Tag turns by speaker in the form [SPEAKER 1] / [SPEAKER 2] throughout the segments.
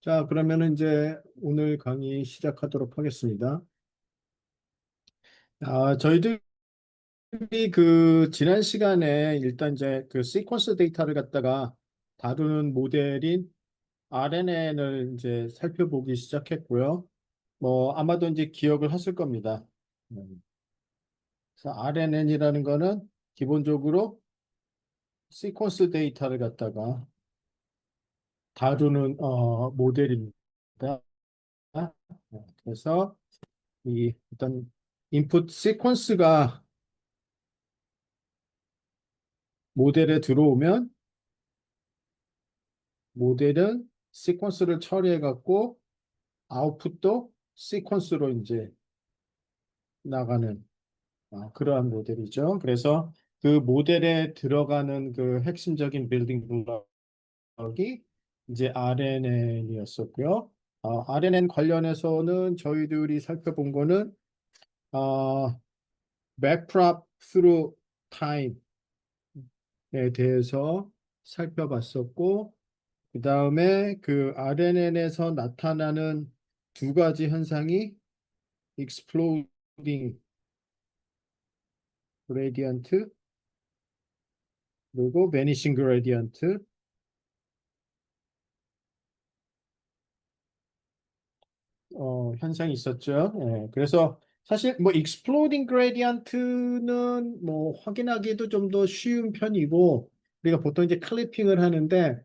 [SPEAKER 1] 자, 그러면은 이제 오늘 강의 시작하도록 하겠습니다. 저희들이 그 지난 시간에 일단 이제 그 시퀀스 데이터를 갖다가 다루는 모델인 RNN을 이제 살펴보기 시작했고요. 뭐 아마도 이제 기억을 하실 겁니다. 그래서 RNN이라는 거는 기본적으로 시퀀스 데이터를 갖다가 다루는 모델입니다. 그래서 이 어떤 인풋 시퀀스가 모델에 들어오면 모델은 시퀀스를 처리해 갖고 아웃풋도 시퀀스로 이제 나가는 그러한 모델이죠. 그래서 그 모델에 들어가는 그 핵심적인 빌딩 블록이 이제 RNN이었었고요. RNN 관련해서는 저희들이 살펴본 거는 backprop through time에 대해서 살펴봤었고, 그 다음에 그 RNN에서 나타나는 두 가지 현상이 exploding gradient 그리고 vanishing gradient 현상이 있었죠. 예, 그래서 사실 뭐 exploding gradient는 뭐 확인하기도 좀 더 쉬운 편이고 우리가 보통 이제 클리핑을 하는데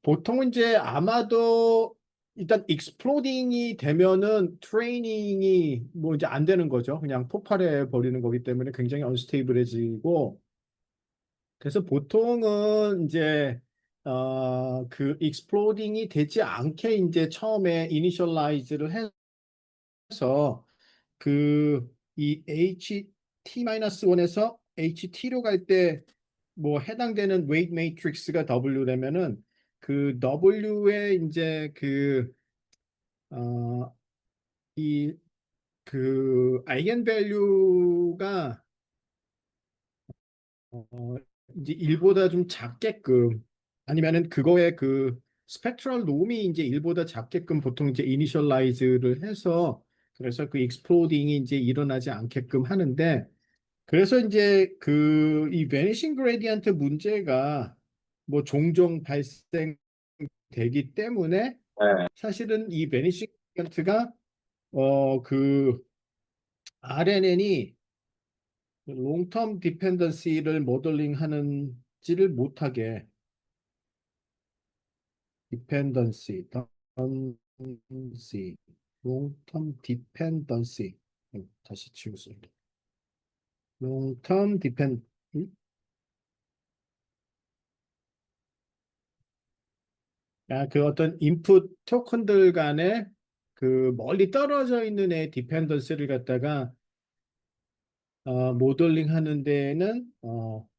[SPEAKER 1] 보통은 이제 아마도 일단 익스플로딩이 되면은 트레이닝이 뭐 이제 안 되는 거죠. 그냥 폭발해 버리는 거기 때문에 굉장히 언스테이블해지고 그래서 보통은 이제 그 익스플로딩이 되지 않게 이제 처음에 이니셜라이즈를 해서 그 이 HT-1에서 HT로 갈 때 뭐 해당되는 웨이트 매트릭스가 W라면은 그 W의 이제 이 그 아이겐 밸류가 어, 이제 1보다 좀 작게끔 아니면은 그거의 그 스펙트럴 놈이 이제 1보다 작게끔 보통 이제 이니셜라이즈를 해서 그래서 그 익스플로딩이 이제 일어나지 않게끔 하는데 그래서 이제 그 이 베니싱 그레디언트 문제가 뭐 종종 발생되기 때문에
[SPEAKER 2] 네.
[SPEAKER 1] 사실은 이 베니싱 그레디언트가 그 RNN이 롱텀 디펜던시를 모델링 하는지를 못하게 디펜던시 던시 롱텀 디펜던시 다시 치우겠습니다. 롱텀 디펜 그 어떤 인풋 토큰들 간에 그 멀리 떨어져 있는 애 디펜던시를 갖다가 모델링 하는 데는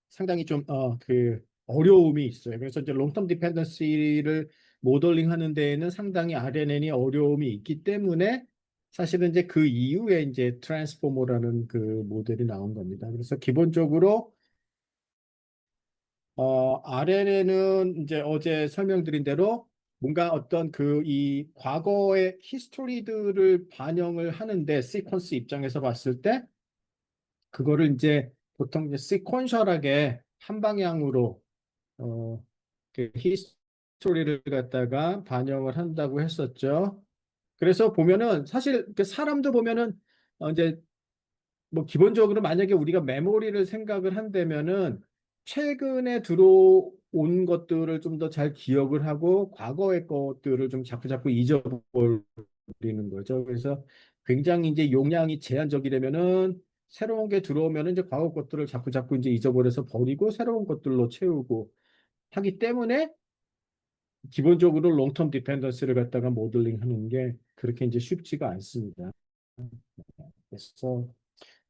[SPEAKER 1] 상당히 좀 그 어려움이 있어요. 그래서 이제 롱텀 디펜던시를 모델링 하는 데에는 상당히 RNN이 어려움이 있기 때문에 사실은 이제 그 이후에 이제 트랜스포머라는 그 모델이 나온 겁니다. 그래서 기본적으로 RNN은 이제 어제 설명드린 대로 뭔가 어떤 그 이 과거의 히스토리들을 반영을 하는데 시퀀스 입장에서 봤을 때 그거를 이제 보통 이제 시퀀셜하게 한 방향으로 어, 그 히스토리를 갖다가 반영을 한다고 했었죠. 그래서 보면은 사실 그 사람도 보면은 이제 뭐 기본적으로 만약에 우리가 메모리를 생각을 한다면은 최근에 들어온 것들을 좀 더 잘 기억을 하고 과거의 것들을 좀 자꾸자꾸 잊어버리는 거죠. 그래서 굉장히 이제 용량이 제한적이라면은 새로운 게 들어오면은 이제 과거 것들을 자꾸자꾸 이제 잊어버려서 버리고 새로운 것들로 채우고 하기 때문에 기본적으로 롱텀 디펜던스를 갖다가 모델링 하는 게 그렇게 이제 쉽지가 않습니다. 그래서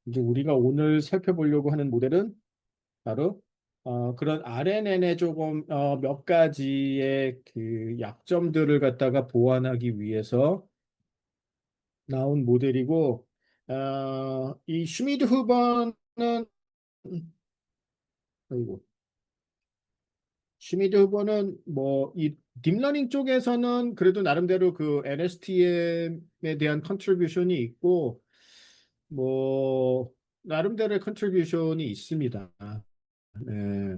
[SPEAKER 1] 이제 우리가 오늘 살펴보려고 하는 모델은 바로 그런 RNN의 조금 몇 가지의 그 약점들을 갖다가 보완하기 위해서 나온 모델이고 이 슈미드 후번은 아이고 슈미드 후보는 뭐 이 딥러닝 쪽에서는 그래도 나름대로 그 LSTM에 대한 컨트리뷰션이 있고 뭐 나름대로의 컨트리뷰션이 있습니다. 네.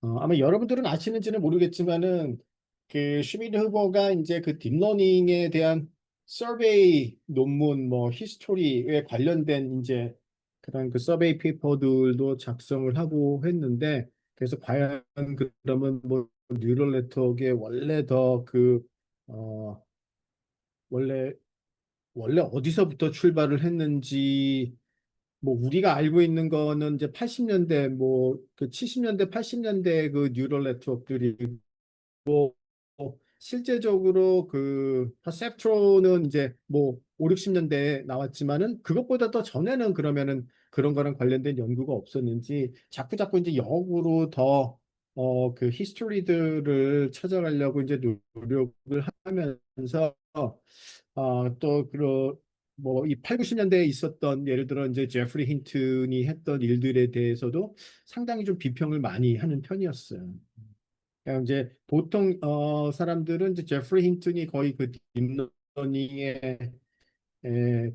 [SPEAKER 1] 아마 여러분들은 아시는지는 모르겠지만은 그 슈미드 후보가 이제 그 딥러닝에 대한 서베이 논문 뭐 히스토리에 관련된 이제 그런 그 서베이 페이퍼들도 작성을 하고 했는데 그래서 과연 그러면 뭐 뉴럴 네트워크에 원래 더 그 원래 어디서부터 출발을 했는지 뭐 우리가 알고 있는 거는 이제 80년대 뭐 그 70년대 80년대 그 뉴럴 네트워크들이 실제적으로 그 퍼셉트론은 이제 뭐 5, 60년대에 나왔지만은 그것보다 더 전에는 그러면은 그런 거랑 관련된 연구가 없었는지 자꾸 자꾸 이제 역으로 더 그 히스토리들을 찾아가려고 이제 노력을 하면서 또 그 뭐 이 8, 90년대에 있었던 예를 들어 이제 제프리 힌튼이 했던 일들에 대해서도 상당히 좀 비평을 많이 하는 편이었어요. 그냥 이제 보통 사람들은 이제 제프리 힌튼이 거의 그 딥러닝의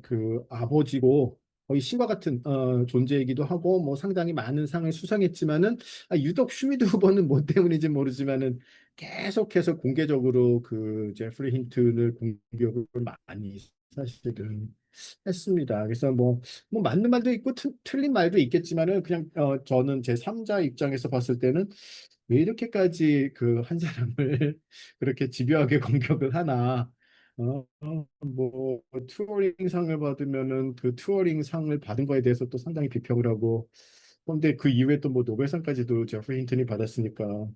[SPEAKER 1] 그 아버지고 거의 신과 같은 존재이기도 하고 뭐 상당히 많은 상을 수상했지만은 유독 슈미드 후보는 뭐 때문인지 모르지만은 계속해서 공개적으로 그 제프리 힌튼을 공격을 많이 사실은 했습니다. 그래서 뭐 맞는 말도 있고 틀린 말도 있겠지만은 그냥 저는 제 3자 입장에서 봤을 때는 왜 이렇게까지 그 한 사람을 그렇게 집요하게 공격을 하나? 뭐 투어링 상을 받으면은 그 투어링 상을 받은 거에 대해서 또 상당히 비평을 하고, 그런데 그 이후에 또 뭐 노벨상까지도 제프리 힌튼이 받았으니까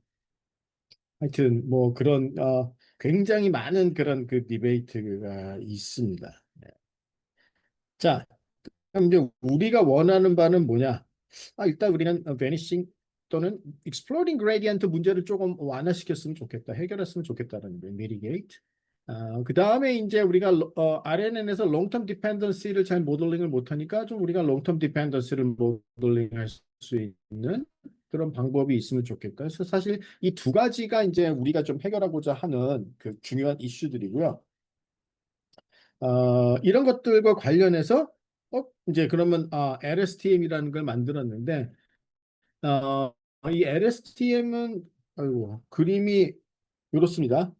[SPEAKER 1] 하여튼 뭐 그런 굉장히 많은 그런 그 디베이트가 있습니다. 네. 자, 그럼 이제 우리가 원하는 바는 뭐냐? 일단 우리는 vanishing 또는 exploding gradient 문제를 조금 완화시켰으면 좋겠다, 해결했으면 좋겠다는 거예요. mitigate. 그 다음에 이제 우리가 RNN에서 long-term dependency를 잘 모델링을 못하니까 좀 우리가 long-term dependency를 모델링할 수 있는 그런 방법이 있으면 좋겠다. 그래서 사실 이 두 가지가 이제 우리가 좀 해결하고자 하는 그 중요한 이슈들이고요. 이런 것들과 관련해서 이제 그러면 LSTM이라는 걸 만들었는데 이 LSTM은 아이고 그림이 이렇습니다.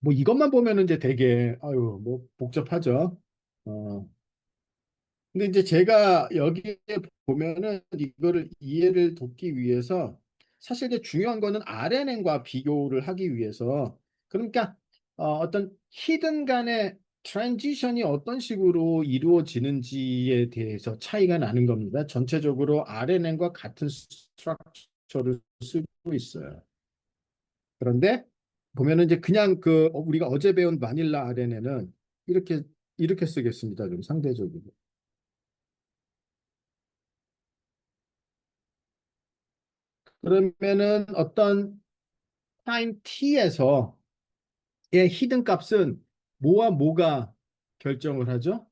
[SPEAKER 1] 뭐 이것만 보면은 이제 되게 아유 뭐 복잡하죠. 어, 근데 이제 제가 여기에 보면은 이거를 이해를 돕기 위해서 사실 이제 중요한 거는 RNN과 비교를 하기 위해서 그러니까 어떤 히든 간의 트랜지션이 어떤 식으로 이루어지는지에 대해서 차이가 나는 겁니다. 전체적으로 RNN과 같은 스트럭처를 쓰고 있어요. 그런데 보면은 이제 그냥 그 우리가 어제 배운 바닐라 RNN은 이렇게 쓰겠습니다. 좀 상대적으로. 그러면은 어떤 타임 t에서의 히든 값은 뭐와 뭐가 결정을 하죠?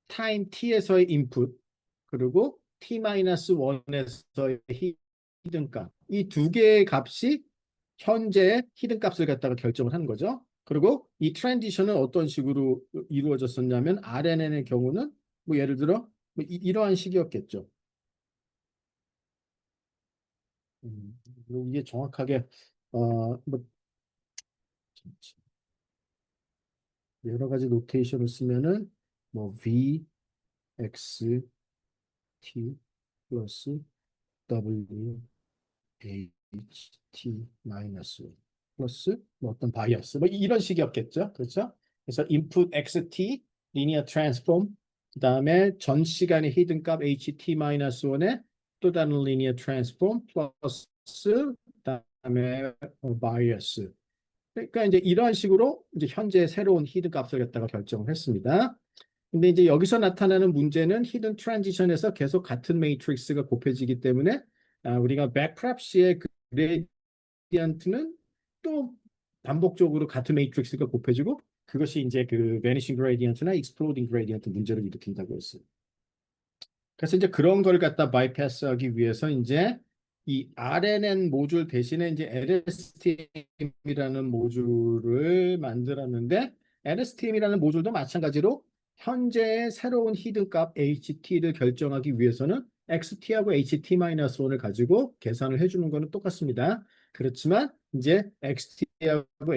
[SPEAKER 1] 타임 t에서의 인풋 그리고 t-1에서의 히든 값. 이 두 개의 값이 현재의 히든 값을 갖다가 결정을 하는 거죠. 그리고 이 트랜지션은 어떤 식으로 이루어졌었냐면 RNN의 경우는 뭐 예를 들어 뭐 이러한 식이었겠죠. 그리고 이게 정확하게 뭐 여러 가지 노테이션을 쓰면은 뭐 V, X, T 플러스 W, H, T 마이너스 플러스 뭐 어떤 바이어스 뭐 이런 식이었겠죠. 그렇죠? 그래서 input XT 리니어 트랜스폼 그다음에 전 시간의 히든 값 HT 마이너스 1의 또 다른 리니어 트랜스폼 플러스 그다음에 바이어스 그러니까 이제 이러한 식으로 이제 현재 새로운 히든 값을 갖다가 결정을 했습니다. 근데 이제 여기서 나타나는 문제는 히든 트랜지션에서 계속 같은 매트릭스가 곱해지기 때문에 우리가 백프랍시의 그레디언트는 또 반복적으로 같은 매트릭스가 곱해지고 그것이 이제 그 vanishing gradient나 exploding gradient 문제를 일으킨다고 했어요. 그래서 이제 그런 걸 갖다 바이패스하기 위해서 이제 이 RNN 모듈 대신에 이제 LSTM이라는 모듈을 만들었는데 LSTM이라는 모듈도 마찬가지로 현재의 새로운 히든 값 HT를 결정하기 위해서는 XT하고 HT-1을 가지고 계산을 해주는 거는 똑같습니다. 그렇지만 이제 XT하고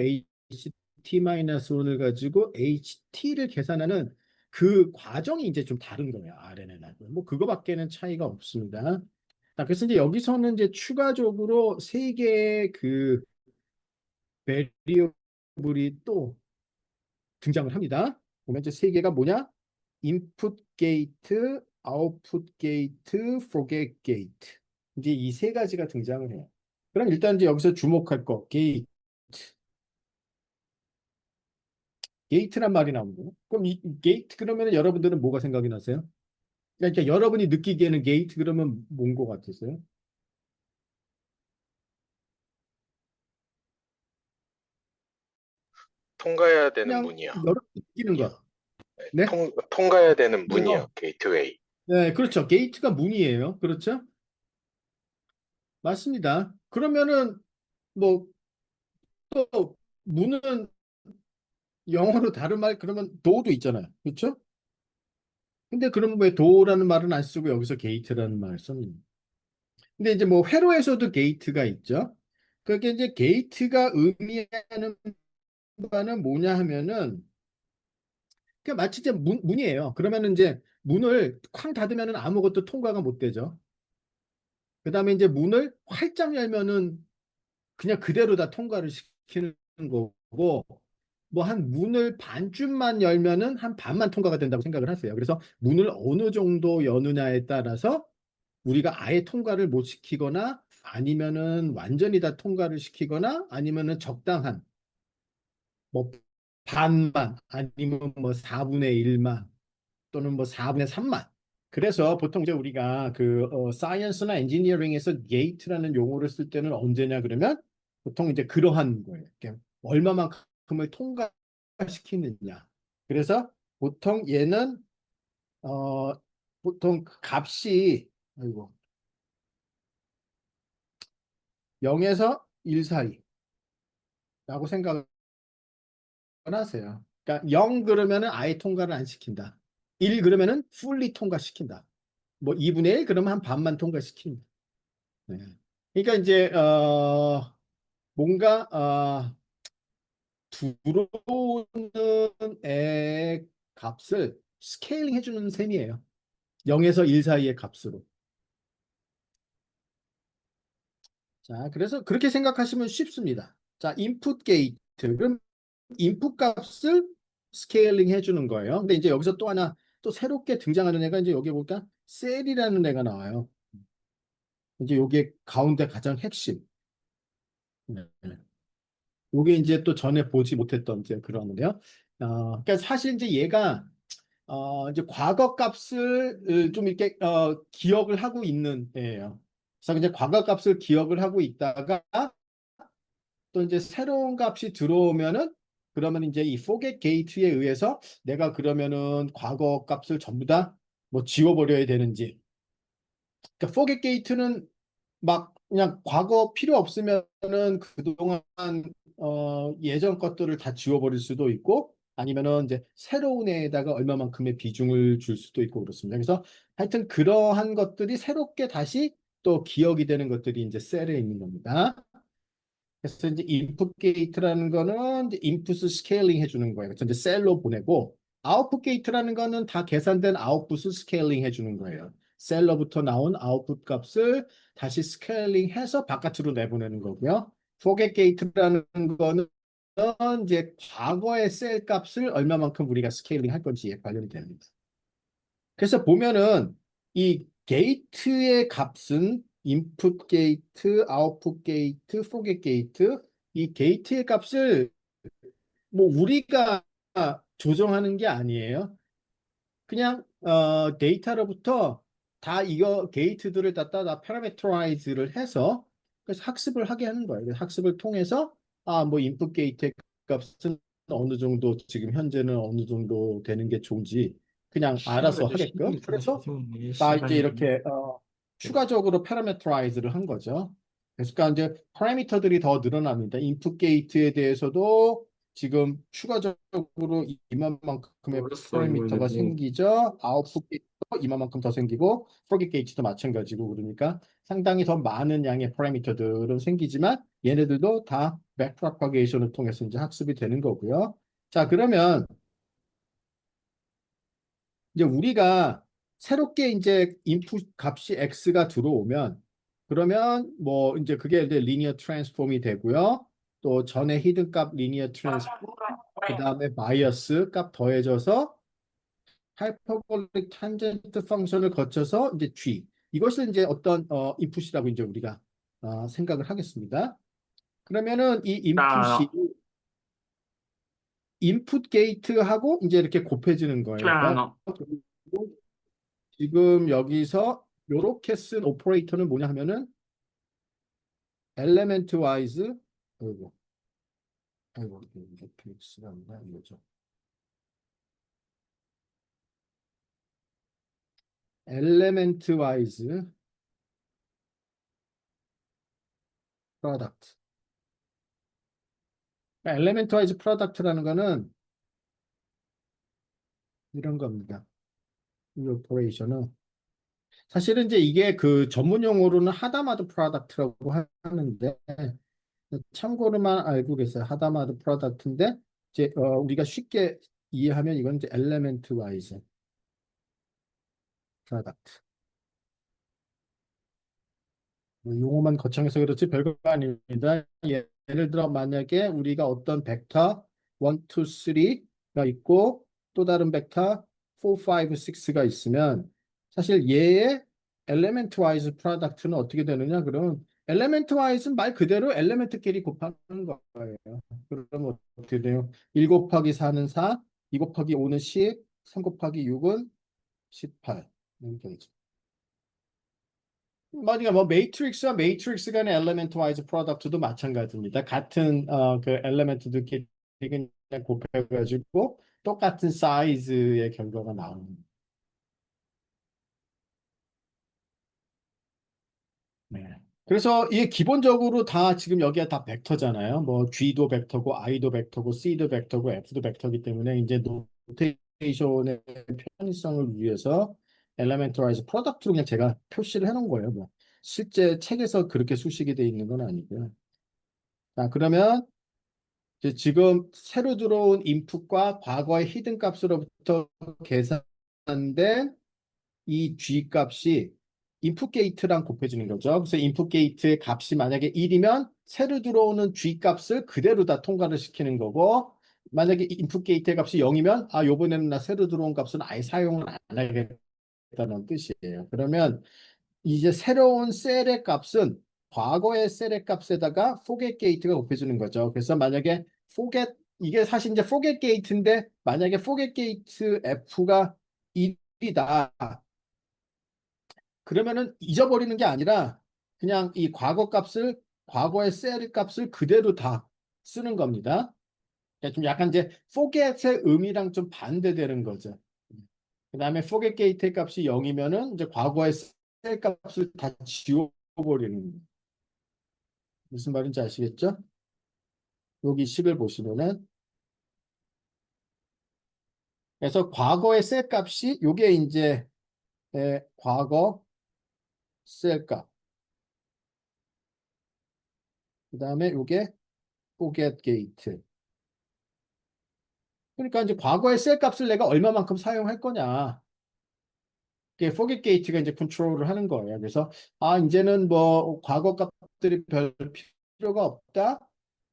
[SPEAKER 1] HT-1을 가지고 HT를 계산하는 그 과정이 이제 좀 다른 거예요. RNN하고. 뭐 그거밖에는 차이가 없습니다. 자, 그래서 이제 여기서는 이제 추가적으로 세 개의 그 베리어블이 또 등장을 합니다. 보면 이제 세 개가 뭐냐? 인풋 게이트, 아웃풋 게이트, 포겟 게이트. 이제 이 세 가지가 등장을 해요. 그럼 일단 이제 여기서 주목할 거 게이트. 게이트란 말이 나오고. 그럼 이 게이트 그러면 여러분들은 뭐가 생각이 나세요? 그러니까 여러분이 느끼기에는 게이트 그러면 뭔 거 같으세요?
[SPEAKER 2] 통과해야 되는
[SPEAKER 1] 그냥
[SPEAKER 2] 문이요.
[SPEAKER 1] 여러분이 느끼는 것. 네?
[SPEAKER 2] 통과해야 되는 문이요.
[SPEAKER 1] 그래서
[SPEAKER 2] 게이트웨이.
[SPEAKER 1] 네, 그렇죠. 게이트가 문이에요. 그렇죠? 맞습니다. 그러면은 뭐 또 문은 영어로 다른 말 그러면 도어도 있잖아요. 그렇죠? 근데 그럼 왜 도어라는 말은 안 쓰고 여기서 게이트라는 말을 썼는지. 근데 이제 뭐 회로에서도 게이트가 있죠. 그게 이제 게이트가 의미하는 바는 뭐냐 하면은 그 마치 이제 문이에요. 그러면은 이제 문을 쾅 닫으면은 아무것도 통과가 못 되죠. 그다음에 이제 문을 활짝 열면은 그냥 그대로 다 통과를 시키는 거고 뭐 한 문을 반쯤만 열면은 한 반만 통과가 된다고 생각을 하세요. 그래서 문을 어느 정도 여느냐에 따라서 우리가 아예 통과를 못 시키거나 아니면은 완전히 다 통과를 시키거나 아니면은 적당한 뭐 반만 아니면 뭐 4분의 1만 또는 뭐 4분의 3만. 그래서 보통 이제 우리가 그 사이언스나 엔지니어링에서 게이트라는 용어를 쓸 때는 언제냐 그러면 보통 이제 그러한 거예요. 이렇게 얼마만큼을 통과시키느냐. 그래서 보통 얘는 어 보통 그 값이 아이고 0에서 1 사이라고 생각을 하세요. 그러니까 0 그러면은 아예 통과를 안 시킨다. 1 그러면은 fully 통과시킨다. 뭐 2분의 1 그러면 한 반만 통과시킨다. 네. 그러니까 이제 뭔가 들어오는 애 값을 스케일링 해주는 셈이에요. 0에서 1 사이의 값으로. 자, 그래서 그렇게 생각하시면 쉽습니다. 자, 인풋 게이트. 그럼 인풋 값을 스케일링 해주는 거예요. 근데 이제 여기서 또 하나 또 새롭게 등장하는 애가 이제 여기 보니까 셀이라는 애가 나와요. 이제 여기에 가운데 가장 핵심. 네. 요게 이제 또 전에 보지 못했던 이제 그러는데요. 그러니까 사실 이제 얘가 이제 과거 값을 좀 이렇게 기억을 하고 있는 애예요. 그래서 이제 과거 값을 기억을 하고 있다가 또 이제 새로운 값이 들어오면은 그러면 이제 이 forget gate에 의해서 내가 그러면은 과거 값을 전부 다 뭐 지워버려야 되는지. 그러니까 forget gate는 막 그냥 과거 필요 없으면은 그동안 예전 것들을 다 지워버릴 수도 있고 아니면은 이제 새로운 애에다가 얼마만큼의 비중을 줄 수도 있고 그렇습니다. 그래서 하여튼 그러한 것들이 새롭게 다시 또 기억이 되는 것들이 이제 셀에 있는 겁니다. 그래서 이제 인풋 게이트라는 거는 이제 인풋을 스케일링 해주는 거예요. 그래서 이제 셀로 보내고 아웃풋 게이트라는 거는 다 계산된 아웃풋을 스케일링 해주는 거예요. 셀로부터 나온 아웃풋 값을 다시 스케일링 해서 바깥으로 내보내는 거고요. 포겟 게이트라는 거는 이제 과거의 셀 값을 얼마만큼 우리가 스케일링 할 건지에 관련이 됩니다. 그래서 보면은 이 게이트의 값은 인풋 게이트, 아웃풋 게이트, 포겟 게이트 이 게이트의 값을 뭐 우리가 조정하는 게 아니에요. 그냥 데이터로부터 다 이거 게이트들을 다 파라메터라이즈를 해서 그래서 학습을 하게 하는 거예요. 그래서 학습을 통해서 뭐 인풋 게이트의 값은 어느 정도 지금 현재는 어느 정도 되는 게 좋은지 그냥 알아서 하게끔. 그래서 나 이제 이렇게 추가적으로 parameterize를 한 거죠. 그래서 그러니까 이제 파라미터들이 더 늘어납니다. 인풋 게이트에 대해서도 지금 추가적으로 이만큼의
[SPEAKER 3] 몰랐어, 이거 이제
[SPEAKER 1] 파라미터가
[SPEAKER 3] 뭐.
[SPEAKER 1] 생기죠. 아웃풋 게이트도 이만큼 더 생기고 프로깃 게이트도 마찬가지고 그러니까 상당히 더 많은 양의 파라미터들은 생기지만 얘네들도 다 백프로파게이션을 통해서 이제 학습이 되는 거고요. 자, 그러면 이제 우리가 새롭게 이제 인풋 값이 x가 들어오면 그러면 뭐 이제 그게 이제 리니어 트랜스폼이 되고요. 또 전에 히든 값 리니어 트랜스폼 그다음에 바이어스 값 더해져서 하이퍼볼릭 탄젠트 펑션을 거쳐서 이제 g 이것을 이제 어떤 인풋이라고 이제 우리가 생각을 하겠습니다. 그러면은 이 인풋이
[SPEAKER 3] Claro,
[SPEAKER 1] 인풋 게이트하고 이제 이렇게 곱해지는 거예요.
[SPEAKER 3] claro.
[SPEAKER 1] 그리고 지금 여기서 요렇게 쓴 오퍼레이터는 뭐냐 하면은 element wise 아이고 아이고 매트릭스가 아니라 이거죠. element wise product. 그러니까 element wise product라는 거는 이런 겁니다. 이 오퍼레이션은 사실은 이제 이게 그 전문 용어로는 하다마드 프로덕트라고 하는데 참고로만 알고 계세요. 하다마드 프로덕트인데 이제 우리가 쉽게 이해하면 이건 이제 엘레멘트 와이즈 프로덕트. 뭐 용어만 거창해서 그렇지 별거 아닙니다. 예를 들어 만약에 우리가 어떤 벡터 1, 2, 3가 있고 또 다른 벡터 4, 5, 6가 있으면 사실 얘의 엘리멘트 와이즈 프로덕트는 어떻게 되느냐? 그럼 엘리멘트 와이즈는 말 그대로 엘리멘트끼리 곱하는 거예요. 그러면 어떻게 돼요? 1 곱하기 4는 4, 2 곱하기 5는 10, 3 곱하기 6은 18. 이렇게 되죠. 그러니까 뭐 매트릭스와 매트릭스 간의 엘리멘트 와이즈 프로덕트도 마찬가지입니다. 같은 그 엘리멘트들끼리 그냥 곱해가지고 똑같은 사이즈의 결과가 나오는. 네. 그래서 이게 기본적으로 다 지금 여기가 다 벡터잖아요. 뭐 G도 벡터고 I도 벡터고 C도 벡터고 F도 벡터이기 때문에 이제 노테이션의 편의성을 위해서 엘리멘터라이즈 프로덕트로 그냥 제가 표시를 해놓은 거예요. 뭐 실제 책에서 그렇게 수식이 돼 있는 건 아니고요. 자, 그러면 이제 지금 새로 들어온 인풋과 과거의 히든 값으로부터 계산된 이 G 값이 인풋 게이트랑 곱해지는 거죠. 그래서 인풋 게이트의 값이 만약에 1이면 새로 들어오는 G 값을 그대로 다 통과를 시키는 거고 만약에 인풋 게이트의 값이 0이면 아 요번에는 나 새로 들어온 값은 아예 사용을 안 하겠다는 뜻이에요. 그러면 이제 새로운 셀의 값은 과거의 셀의 값에다가 포겟 게이트가 곱해주는 거죠. 그래서 만약에 포겟 이게 사실 이제 포겟 게이트인데 만약에 포겟 게이트 F가 1이다. 그러면은 잊어버리는 게 아니라 그냥 이 과거 값을 과거의 셀 값을 그대로 다 쓰는 겁니다. 그러니까 좀 약간 이제 forget의 의미랑 좀 반대되는 거죠. 그다음에 forget 게이트의 값이 0이면은 이제 과거의 셀 값을 다 지워버리는 거예요. 무슨 말인지 아시겠죠? 여기 식을 보시면은 그래서 과거의 셀 값이 요게 이제 과거 셀 값. 그다음에 요게 forget 게이트. 그러니까 이제 과거의 셀 값을 내가 얼마만큼 사용할 거냐. 그게 포깃 게이트가 이제 컨트롤을 하는 거예요. 그래서 아 이제는 뭐 과거 값들이 별 필요가 없다.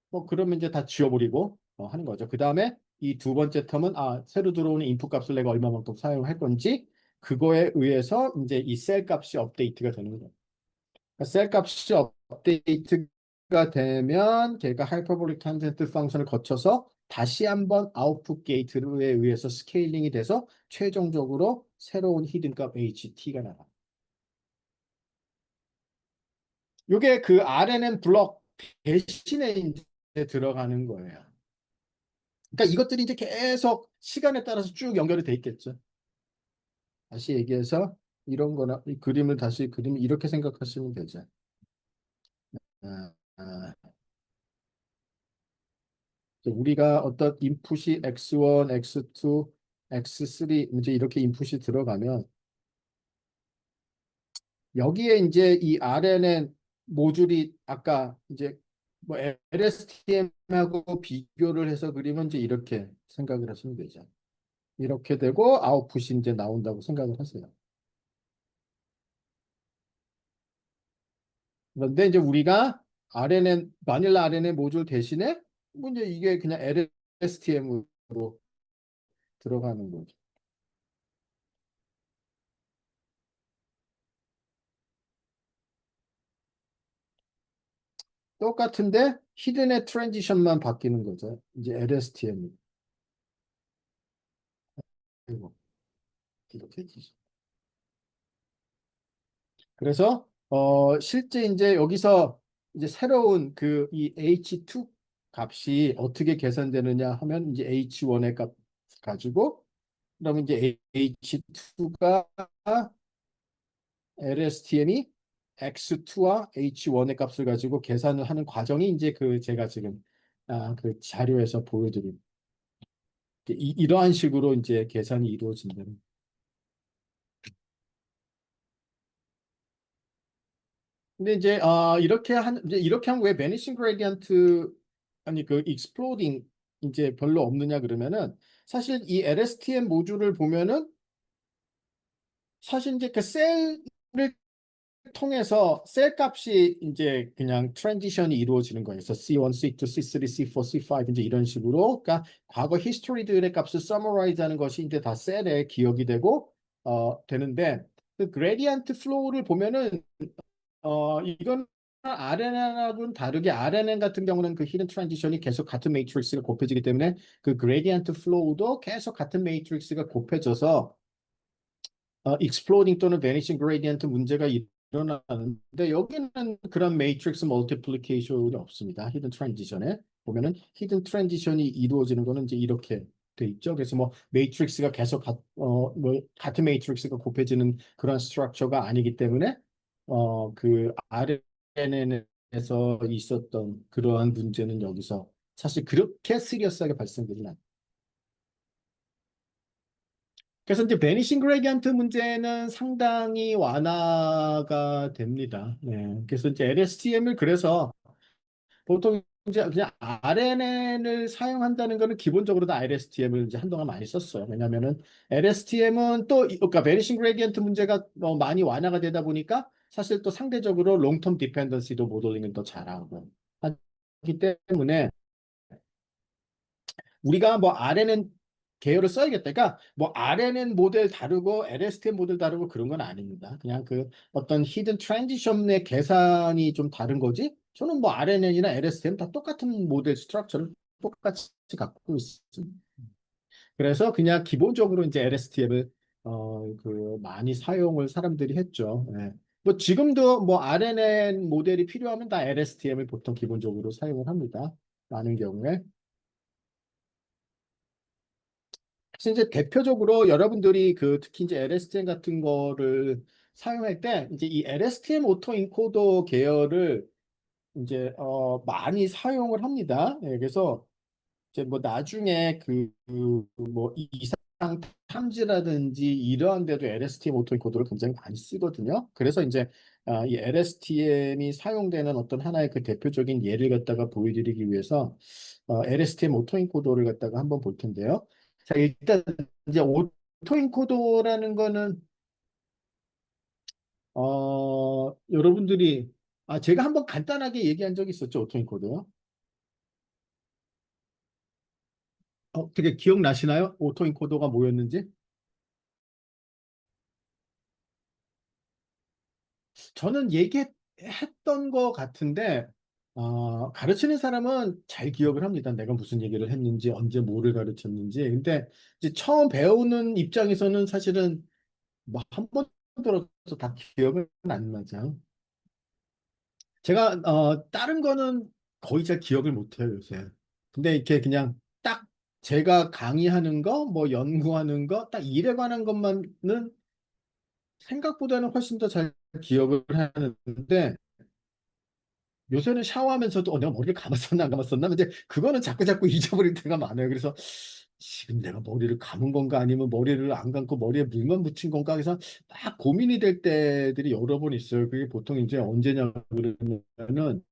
[SPEAKER 1] 뭐 그러면 이제 다 지워버리고 하는 거죠. 그 다음에 이 두 번째 텀은 아 새로 들어오는 인풋 값을 내가 얼마만큼 사용할 건지 그거에 의해서 이제 이 셀 값이 업데이트가 되는 거예요. 그러니까 셀 값이 업데이트가 되면 걔가 하이퍼볼릭 탄젠트 펑션을 거쳐서 다시 한번 아웃풋 게이트에 의해서 스케일링이 돼서 최종적으로 새로운 히든 값 HT가 나와. 요게 그 RNN 블록 대신에 이제 들어가는 거예요. 그러니까 이것들이 이제 계속 시간에 따라서 쭉 연결이 돼 있겠죠. 다시 얘기해서 이런 거나 이 그림을 다시 그림 이렇게 생각하시면 되죠. 아, 아, 이제 우리가 어떤 인풋이 x1, x2, x3 이제 이렇게 인풋이 들어가면 여기에 이제 이 RNN 모듈이 아까 이제 뭐 LSTM하고 비교를 해서 그리면 이제 이렇게 생각을 하시면 되죠. 이렇게 되고 아웃풋이 이제 나온다고 생각을 하세요. 그런데 이제 우리가 RNN 바닐라 RNN 모듈 대신에 뭐 이제 이게 그냥 LSTM으로 들어가는 거죠. 똑같은데 히든의 트랜지션만 바뀌는 거죠. 이제 LSTM 이고 이렇게 되죠. 그래서 실제 이제 여기서 이제 새로운 그 이 H2 값이 어떻게 계산되느냐 하면 이제 H1의 값 가지고 그러면 이제 H2가 LSTM이 X2와 H1의 값을 가지고 계산을 하는 과정이 이제 그 제가 지금 그 자료에서 보여드린 이러한 식으로 이제 계산이 이루어진다는. 근데 이제 이렇게 하면 왜 베니싱 그레디언트 아니 그 익스플로딩 이제 별로 없느냐 그러면은 사실 이 LSTM 모듈을 보면은 사실 이제 그 셀을 통해서 셀 값이 이제 그냥 트랜지션이 이루어지는 거예요. 그래서 C1, C2, C3, C4, C5 이제 이런 식으로 그러니까 과거 히스토리들의 값을 서머라이즈 하는 것이 이제 다 셀에 기억이 되고 되는데 그 그레디언트 플로우를 보면은 이건 RNN하고는 다르게 RNN 같은 경우는 그 히든 트랜지션이 계속 같은 매트릭스가 곱해지기 때문에 그 그레디언트 플로우도 계속 같은 매트릭스가 곱해져서 익스플로딩 또는 베니싱 그레디언트 문제가 일어나는데 여기는 그런 매트릭스 멀티플리케이션이 없습니다. 히든 트랜지션에 보면은 히든 트랜지션이 이루어지는 거는 이제 이렇게 돼 있죠. 그래서 뭐 매트릭스가 계속 뭐 같은 매트릭스가 곱해지는 그런 스트럭처가 아니기 때문에 그 RNN에서 있었던 그러한 문제는 여기서 사실 그렇게 시리어스하게 발생되진 않아요. 그래서 이제 베니싱 그레디언트 문제는 상당히 완화가 됩니다. 네. 그래서 이제 LSTM을 그래서 보통 이제 그냥 RNN을 사용한다는 거는 기본적으로 다 LSTM을 이제 한동안 많이 썼어요. 왜냐면은 LSTM은 또 그러니까 베니싱 그레디언트 문제가 많이 완화가 되다 보니까 사실 또 상대적으로 롱텀 디펜던시도 모델링은 더 잘하고 하기 때문에 우리가 뭐 RNN 계열을 써야겠다. 그러니까 뭐 RNN 모델 다르고 LSTM 모델 다르고 그런 건 아닙니다. 그냥 그 어떤 히든 트랜지션의 계산이 좀 다른 거지. 저는 뭐 RNN이나 LSTM 다 똑같은 모델 스트럭처를 똑같이 갖고 있습니다. 그래서 그냥 기본적으로 이제 LSTM을 그 많이 사용을 사람들이 했죠. 예. 뭐 지금도 뭐 RNN 모델이 필요하면 다 LSTM을 보통 기본적으로 사용을 합니다. 많은 경우에. 그래서 이제 대표적으로 여러분들이 그 특히 이제 LSTM 같은 거를 사용할 때 이제 이 LSTM 오토 인코더 계열을 이제 많이 사용을 합니다. 예, 그래서 이제 뭐 나중에 그뭐 이상 탐지라든지 이러한 데도 LSTM 오토 인코더를 굉장히 많이 쓰거든요. 그래서 이제 이 LSTM이 사용되는 어떤 하나의 그 대표적인 예를 갖다가 보여드리기 위해서 LSTM 오토 인코더를 갖다가 한번 볼 텐데요. 자, 일단 이제 오토인코더라는 거는 여러분들이 제가 한번 간단하게 얘기한 적이 있었죠. 오토인코더요. 되게 기억나시나요? 오토인코더가 뭐였는지? 저는 얘기했던 거 같은데 가르치는 사람은 잘 기억을 합니다. 내가 무슨 얘기를 했는지, 언제 뭐를 가르쳤는지. 근데 이제 처음 배우는 입장에서는 사실은 뭐 한 번 들어서 다 기억은 안 나죠. 제가 다른 거는 거의 잘 기억을 못해요 요새. 근데 이렇게 그냥 딱 제가 강의하는 거, 뭐 연구하는 거, 딱 일에 관한 것만은 생각보다는 훨씬 더 잘 기억을 하는데 요새는 샤워하면서도 내가 머리를 감았었나 안 감았었나 이제 그거는 자꾸 자꾸 잊어버릴 때가 많아요. 그래서 지금 내가 머리를 감은 건가 아니면 머리를 안 감고 머리에 물만 붙인 건가 해서 막 고민이 될 때들이 여러 번 있어요. 그게 보통 이제 언제냐 그러면은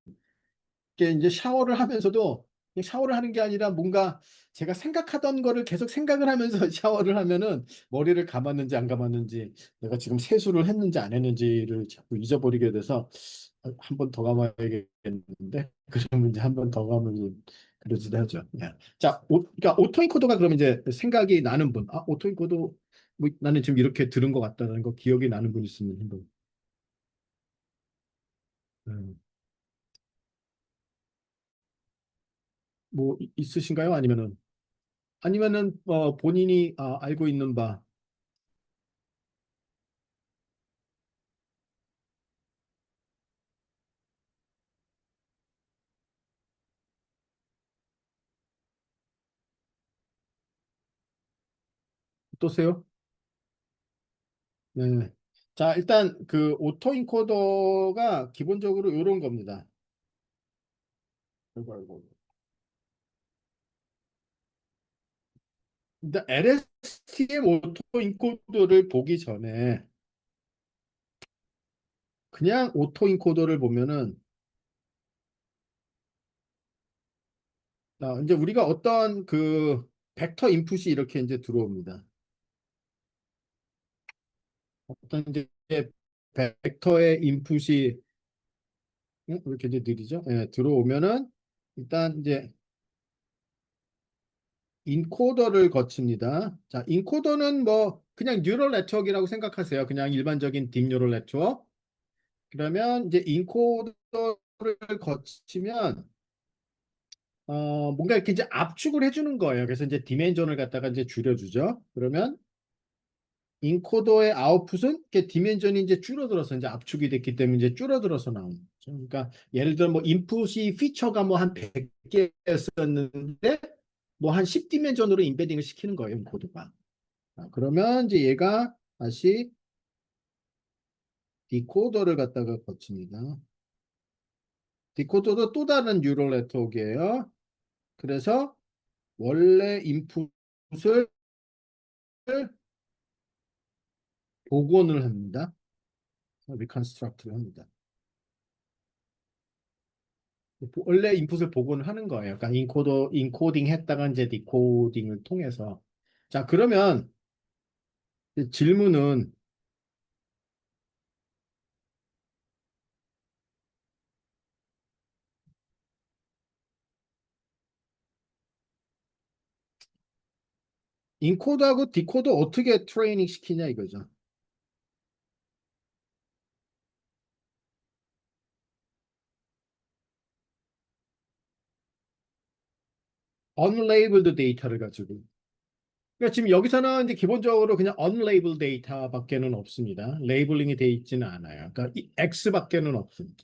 [SPEAKER 1] 이게 이제 샤워를 하면서도 그냥 샤워를 하는 게 아니라 뭔가 제가 생각하던 거를 계속 생각을 하면서 샤워를 하면은 머리를 감았는지 안 감았는지 내가 지금 세수를 했는지 안 했는지를 자꾸 잊어버리게 돼서 한 번 더 감아야겠는데 그러면 이제 한 번 더 감으면 좀 그러지도 하죠. 예. 자, 그러니까 오토인코더가 그러면 이제 생각이 나는 분, 오토인코더 뭐 나는 지금 이렇게 들은 것 같다는 거 기억이 나는 분 있으면 한번. 음, 뭐 있으신가요? 아니면은 본인이 알고 있는 바 어떠세요? 네. 자, 일단 그 오토인코더가 기본적으로 이런 겁니다. 아이고, 아이고. 일단 LSTM 오토인코더를 보기 전에 그냥 오토인코더를 보면은 이제 우리가 어떤 그 벡터 인풋이 이렇게 이제 들어옵니다. 어떤 이제 벡터의 인풋이 왜 이렇게 이제 느리죠? 예, 들어오면은 일단 이제 인코더를 거칩니다. 자, 인코더는 뭐 그냥 뉴럴 네트워크라고 생각하세요. 그냥 일반적인 딥 뉴럴 네트워크. 그러면 이제 인코더를 거치면 뭔가 이렇게 이제 압축을 해주는 거예요. 그래서 이제 디멘전을 갖다가 이제 줄여주죠. 그러면 인코더의 아웃풋은 이렇게 디멘전이 이제 줄어들어서 이제 압축이 됐기 때문에 이제 줄어들어서 나오는 거죠. 그러니까 예를 들어 뭐 인풋이 피처가 뭐 한 100개였었는데 뭐 한 10디멘전으로 임패딩을 시키는 거예요, 인코더가. 그러면 이제 얘가 다시 디코더를 갖다가 거칩니다. 디코더도 또 다른 뉴럴 네트워크예요. 그래서 원래 인풋을 복원을 합니다. 리컨스트럭트를 합니다. 원래 인풋을 복원을 하는 거예요. 그러니까 인코딩 했다가 이제 디코딩을 통해서. 자, 그러면 질문은 인코드하고 디코드 어떻게 트레이닝 시키냐 이거죠. unlabeled 데이터를 가지고. 그러니까 지금 여기서는 이제 기본적으로 그냥 unlabeled 데이터밖에는 없습니다. 레이블링이 돼 있지는 않아요. 그러니까 이 X밖에는 없습니다.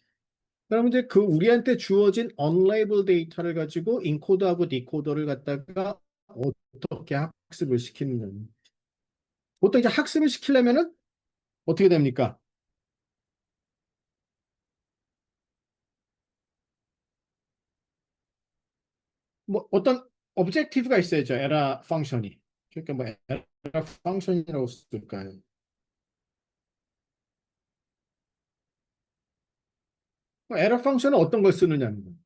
[SPEAKER 1] 그러면 이제 그 우리한테 주어진 unlabeled 데이터를 가지고 인코더하고 디코더를 갖다가 어떻게 학습을 시키느냐. 보통 이제 학습을 시키려면은 어떻게 됩니까? 뭐 어떤 objective가 있어야죠. 에러 펑션이. 그러니까 뭐 에러 펑션이라고 쓸까요? 에러 펑션은 어떤 걸 쓰느냐는 거예요.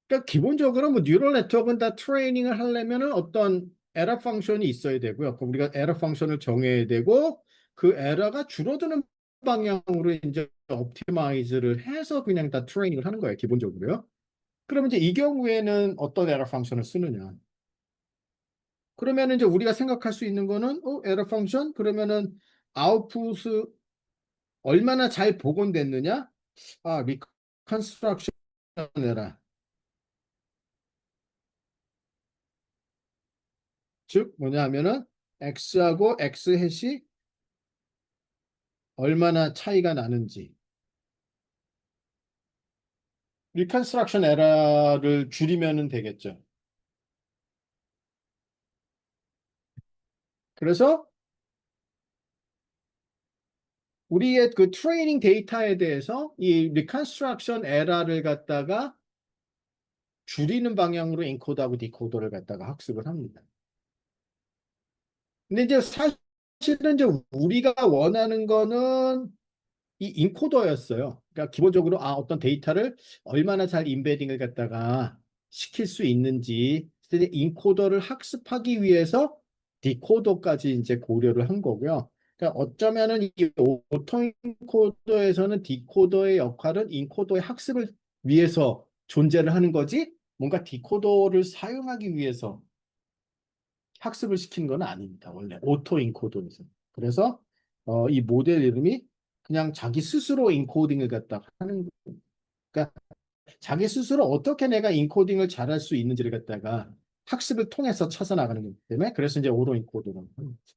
[SPEAKER 1] 그러니까 기본적으로 뭐 뉴럴 네트워크는 다 트레이닝을 하려면은 어떤 에러 펑션이 있어야 되고요. 그럼 우리가 에러 펑션을 정해야 되고 그 에러가 줄어드는 방향으로 이제 옵티마이즈를 해서 그냥 다 트레이닝을 하는 거예요. 기본적으로요. 그러면 이제 이 경우에는 어떤 에러 펑션을 쓰느냐? 그러면 이제 우리가 생각할 수 있는 거는 에러 펑션 그러면은 아웃풋 얼마나 잘 복원됐느냐? 리컨스트럭션 에러. 즉 뭐냐 하면은 x하고 x 햇이 얼마나 차이가 나는지 리컨스트럭션 에러를 줄이면 되겠죠. 그래서 우리의 그 트레이닝 데이터에 대해서 이 리컨스트럭션 에러를 갖다가 줄이는 방향으로 인코더하고 디코더를 갖다가 학습을 합니다. 근데 이제 사실은 이제 우리가 원하는 거는 이 인코더였어요. 그러니까 기본적으로 어떤 데이터를 얼마나 잘 인베딩을 갖다가 시킬 수 있는지 인코더를 학습하기 위해서 디코더까지 이제 고려를 한 거고요. 그러니까 어쩌면은 이 오토 인코더에서는 디코더의 역할은 인코더의 학습을 위해서 존재를 하는 거지 뭔가 디코더를 사용하기 위해서 학습을 시키는 건 아닙니다. 원래 오토 인코더에서. 그래서 이 모델 이름이 그냥 자기 스스로 인코딩을 갖다가 하는 거예요. 그러니까 자기 스스로 어떻게 내가 인코딩을 잘할 수 있는지를 갖다가 학습을 통해서 찾아 나가는 거기 때문에 그래서 이제 오토 인코딩을 하는 거죠.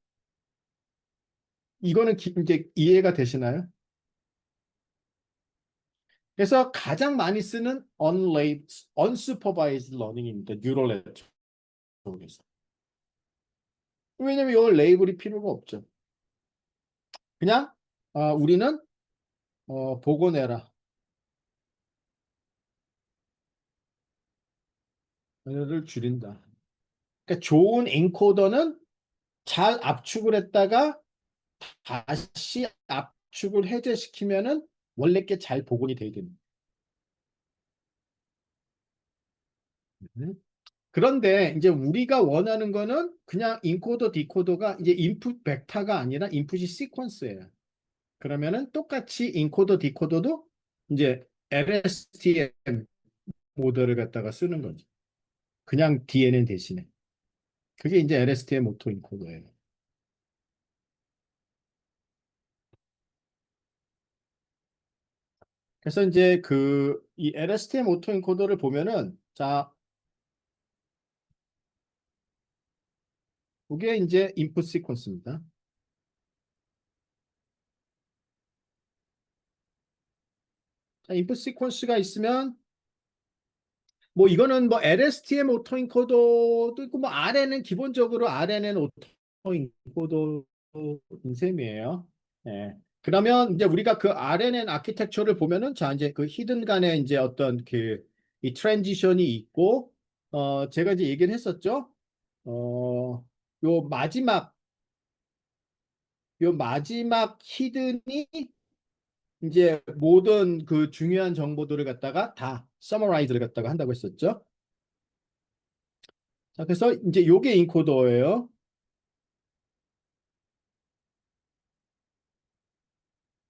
[SPEAKER 1] 이거는 이제 이해가 되시나요? 그래서 가장 많이 쓰는 unsupervised learning입니다. 뉴럴 네트워크에서. 왜냐면 이걸 레이블이 필요가 없죠. 그냥 우리는 보고 내라. 를 줄인다. 그러니까 좋은 엔코더는 잘 압축을 했다가 다시 압축을 해제시키면은 원래 게 잘 복원이 되야 됩니다. 그런데 이제 우리가 원하는 거는 그냥 인코더, 디코더가 이제 인풋 벡터가 아니라 인풋이 시퀀스예요. 그러면은 똑같이 인코더, 디코더도 이제 LSTM 모델을 갖다가 쓰는 거죠. 그냥 DNN 대신에. 그게 이제 LSTM 오토 인코더예요. 그래서 이제 이 LSTM 오토엔코더를 보면은 자, 이게 이제 인풋 시퀀스입니다. 자, 인풋 시퀀스가 있으면 뭐 이거는 뭐 LSTM 오토엔코더도 있고 뭐 R에는 기본적으로 R에는 오토엔코더인 셈이에요. 예. 그러면 이제 우리가 그 RNN 아키텍처를 보면은 자 이제 그 히든 간에 이제 어떤 이 트랜지션이 있고 제가 이제 얘기를 했었죠. 요 마지막 요 마지막 히든이 이제 모든 그 중요한 정보들을 갖다가 다 서머라이즈를 갖다가 한다고 했었죠. 자, 그래서 이제 요게 인코더예요.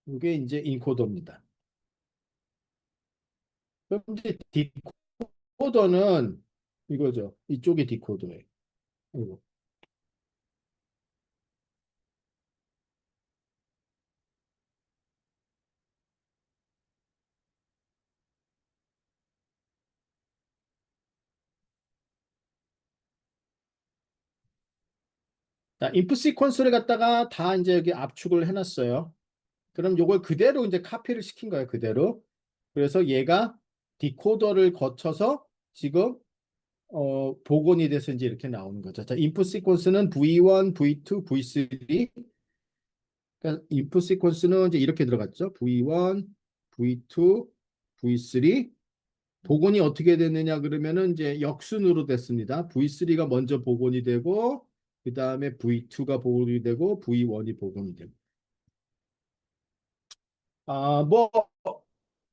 [SPEAKER 1] 요게 이제 인코더입니다. 그럼 이제 디코더는 이거죠. 이쪽이 디코더예요. 이거. 자, 인풋 시퀀스를 갖다가 다 이제 여기 압축을 해놨어요. 그럼 요걸 그대로 이제 카피를 시킨 거예요. 그대로. 그래서 얘가 디코더를 거쳐서 지금 복원이 돼서 이제 이렇게 나오는 거죠. 자, 인풋 시퀀스는 V1, V2, V3. 그러니까 인풋 시퀀스는 이제 이렇게 들어갔죠. V1, V2, V3. 복원이 어떻게 됐느냐 그러면은 이제 역순으로 됐습니다. V3가 먼저 복원이 되고 그 다음에 V2가 복원이 되고 V1이 복원이 되고. 뭐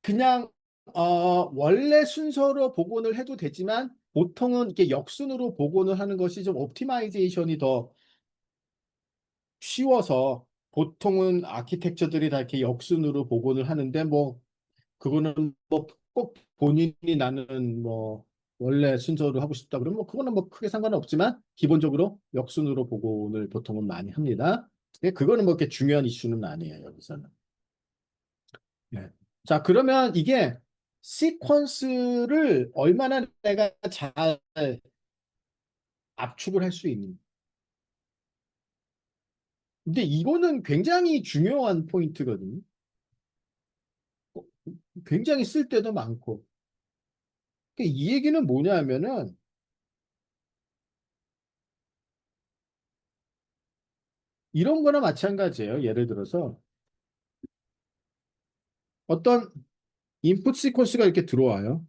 [SPEAKER 1] 그냥 원래 순서로 복원을 해도 되지만 보통은 이렇게 역순으로 복원을 하는 것이 좀 옵티마이제이션이 더 쉬워서 보통은 아키텍처들이 다 이렇게 역순으로 복원을 하는데 뭐 그거는 뭐 꼭 본인이 나는 뭐 원래 순서로 하고 싶다 그러면 뭐 그거는 뭐 크게 상관은 없지만 기본적으로 역순으로 복원을 보통은 많이 합니다. 그거는 뭐 이렇게 중요한 이슈는 아니에요, 여기서는. 네. 자, 그러면 이게 시퀀스를 얼마나 내가 잘 압축을 할 수 있는. 근데 이거는 굉장히 중요한 포인트거든요. 굉장히 쓸 때도 많고. 그러니까 이 얘기는 뭐냐면은 이런 거나 마찬가지예요. 예를 들어서 어떤 인풋 시퀀스가 이렇게 들어와요.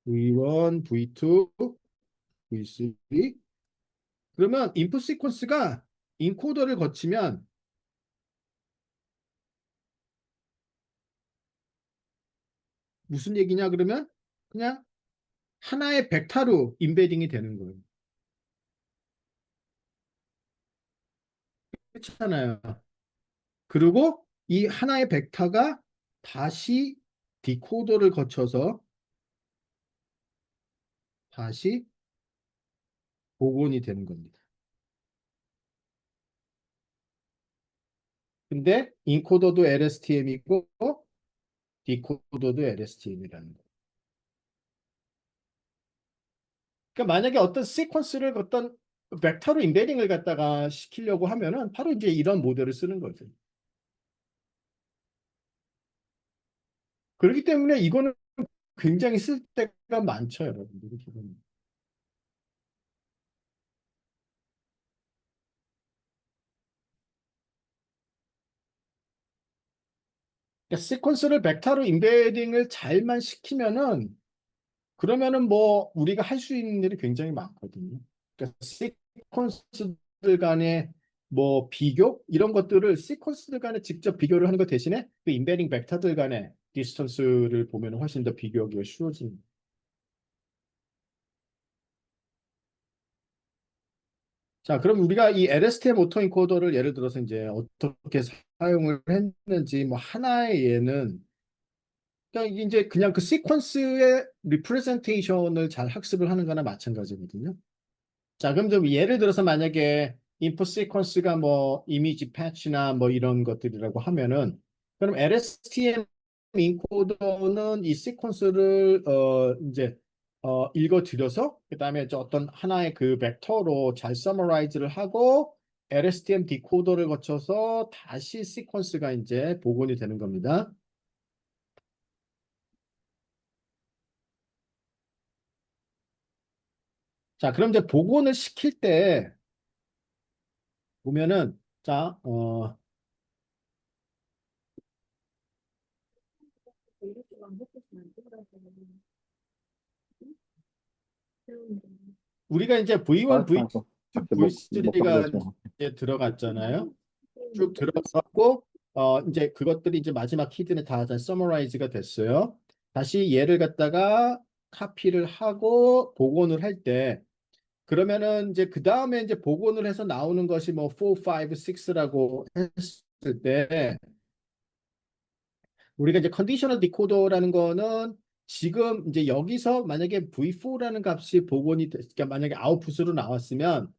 [SPEAKER 1] V1, V2, V3. 그러면 인풋 시퀀스가 인코더를 거치면 무슨 얘기냐 그러면 그냥 하나의 벡터로 임베딩이 되는 거예요. 그렇잖아요. 그리고 이 하나의 벡터가 다시 디코더를 거쳐서 다시 복원이 되는 겁니다. 근데 인코더도 LSTM이고 디코더도 LSTM이라는 거예요. 그러니까 만약에 어떤 시퀀스를 어떤 벡터로 임베딩을 갖다가 시키려고 하면은 바로 이제 이런 모델을 쓰는 거죠. 그렇기 때문에 이거는 굉장히 쓸 때가 많죠, 여러분들이 기본. 그러니까 시퀀스를 벡터로 임베딩을 잘만 시키면은 그러면은 뭐 우리가 할 수 있는 일이 굉장히 많거든요. 그러니까 시퀀스들 간의 뭐 비교 이런 것들을 시퀀스들 간에 직접 비교를 하는 것 대신에 그 임베딩 벡터들 간의 디스턴스를 보면 훨씬 더 비교하기가 쉬워집니다. 자, 그럼 우리가 이 LSTM 오토인코더를 예를 들어서 이제 어떻게 사용을 했는지 뭐 하나의 예는 그냥 이제 그냥 그 시퀀스의 리프레젠테이션을 잘 학습을 하는 거나 마찬가지거든요. 자, 그럼 좀 예를 들어서 만약에 인풋 시퀀스가 뭐 이미지 패치나 뭐 이런 것들이라고 하면은 그럼 LSTM 인코더는 이 시퀀스를 이제 읽어들여서 그다음에 저 어떤 하나의 그 벡터로 잘 서머라이즈를 하고 LSTM 디코더를 거쳐서 다시 시퀀스가 이제 복원이 되는 겁니다. 자, 그럼 이제 복원을 시킬 때 보면은 자, 우리가 이제 V1, V2,
[SPEAKER 3] 알았어. 못
[SPEAKER 1] V3가
[SPEAKER 3] 보겠어.
[SPEAKER 1] 이제 들어갔잖아요. 쭉 들어갔고 이제 그것들이 이제 마지막 키드는 다 서머라이즈가 됐어요. 다시 얘를 갖다가 카피를 하고 복원을 할 때 그러면은 이제 그 다음에 이제 복원을 해서 나오는 것이 뭐 4, 5, 6라고 했을 때 우리가 이제 컨디셔널 디코더라는 거는 지금 이제 여기서 만약에 V4라는 값이 복원이 그러니까 만약에 아웃풋으로 나왔으면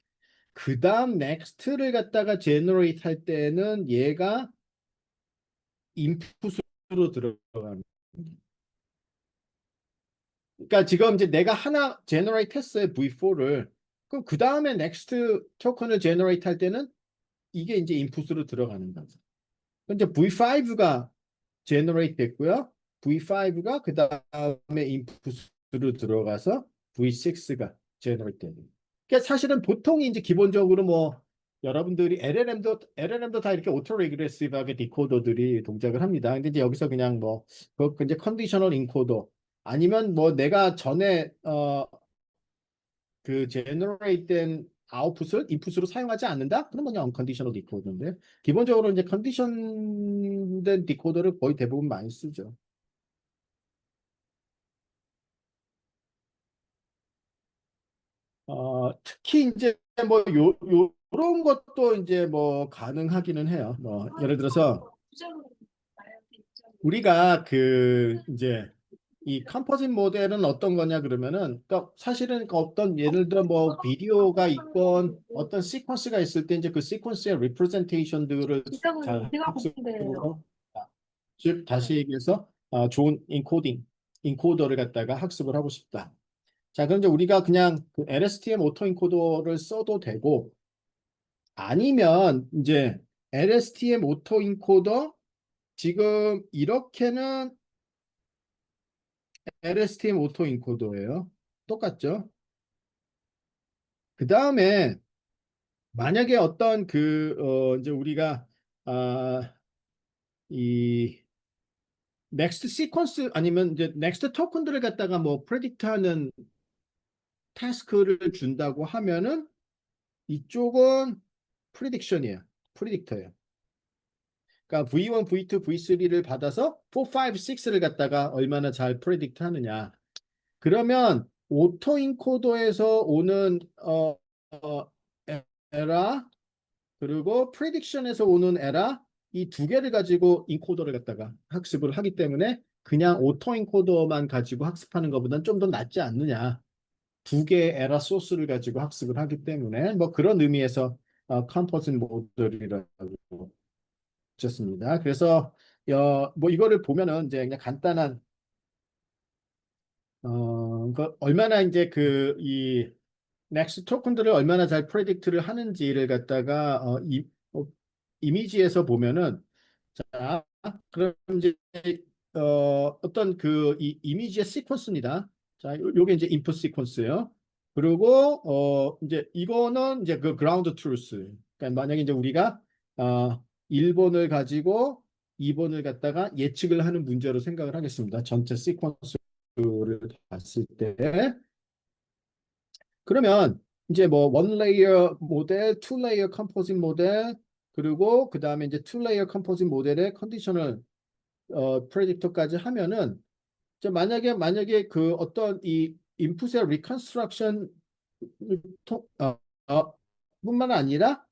[SPEAKER 1] 그 다음 넥스트를 갖다가 제너레이트 할 때는 얘가 인풋으로 들어가는. 그러니까 지금 이제 내가 하나 제너레이트 했어요 V4를. 그럼 그 다음에 넥스트 토큰을 제너레이트 할 때는 이게 이제 인풋으로 들어가는 거죠. 이제 V5가 제너레이트 됐고요. V5가 그 다음에 인풋으로 들어가서 V6가 제너레이트 되는. 그러니까 사실은 보통 이제 기본적으로 뭐 여러분들이 LLM도 다 이렇게 오토 레그레시브하게 디코더들이 동작을 합니다. 근데 이제 여기서 그냥 그 이제 컨디셔널 인코더 아니면 뭐 내가 전에 그 제너레이트 된 아웃풋을 인풋으로 사용하지 않는다? 그러면 그냥 언컨디셔널 디코더인데 기본적으로 이제 컨디션 된 디코더를 거의 대부분 많이 쓰죠. 특히 이제 뭐 요런 것도 이제 뭐 가능하기는 해요. 뭐 예를 들어서 우리가 그 이제 이 컴포짓 모델은 어떤 거냐 그러면은 그러니까 사실은 그 어떤 예를 들어 뭐 비디오가 있건 어떤 시퀀스가 있을 때 이제 그 시퀀스의 리프레젠테이션들을 잘 학습으로 즉 다시 얘기해서 좋은 인코더를 갖다가 학습을 하고 싶다. 자, 그럼 이제 우리가 그냥 그 LSTM 오토 인코더를 써도 되고 아니면 이제 LSTM 오토 인코더 지금 이렇게는 LSTM 오토 인코더예요. 똑같죠? 그 다음에 만약에 어떤 이제 우리가, 아, 이, 넥스트 시퀀스 아니면 이제 넥스트 토큰들을 갖다가 뭐 프레딕트하는 타스크를 준다고 하면은 이쪽은 프리딕션이에요. 프리딕터예요. 그러니까 V1, V2, V3를 받아서 4, 5, 6를 갖다가 얼마나 잘 프레딕트 하느냐. 그러면 오토 인코더에서 오는 에- 에라 그리고 프레딕션에서 오는 에라 이 두 개를 가지고 인코더를 갖다가 학습을 하기 때문에 그냥 오토 인코더만 가지고 학습하는 것보다는 좀 더 낫지 않느냐. 두 개의 에라 소스를 가지고 학습을 하기 때문에 뭐 그런 의미에서 컴포짓 모델이라고 붙였습니다. 그래서 뭐 이거를 보면은 이제 그냥 간단한 얼마나 이제 이 넥스트 토큰들을 얼마나 잘 프레딕트를 하는지를 갖다가 이미지에서 보면은 자, 그럼 이제 어떤 이 이미지의 시퀀스입니다. 자, 요게 이제 인풋 시퀀스예요. 그리고 이제 이거는 이제 그 그라운드 트루스. 그러니까 만약에 이제 우리가 1번을 가지고 2번을 갖다가 예측을 하는 문제로 생각을 하겠습니다. 전체 시퀀스를 봤을 때. 그러면 이제 뭐 원 레이어 모델, 투 레이어 컴포짓 모델, 그리고 그 다음에 이제 투 레이어 컴포짓 모델의 컨디셔널 프레딕터까지 하면은 이제 만약에 그 어떤 이 인풋의 리컨스트럭션 어, 뿐만 아니라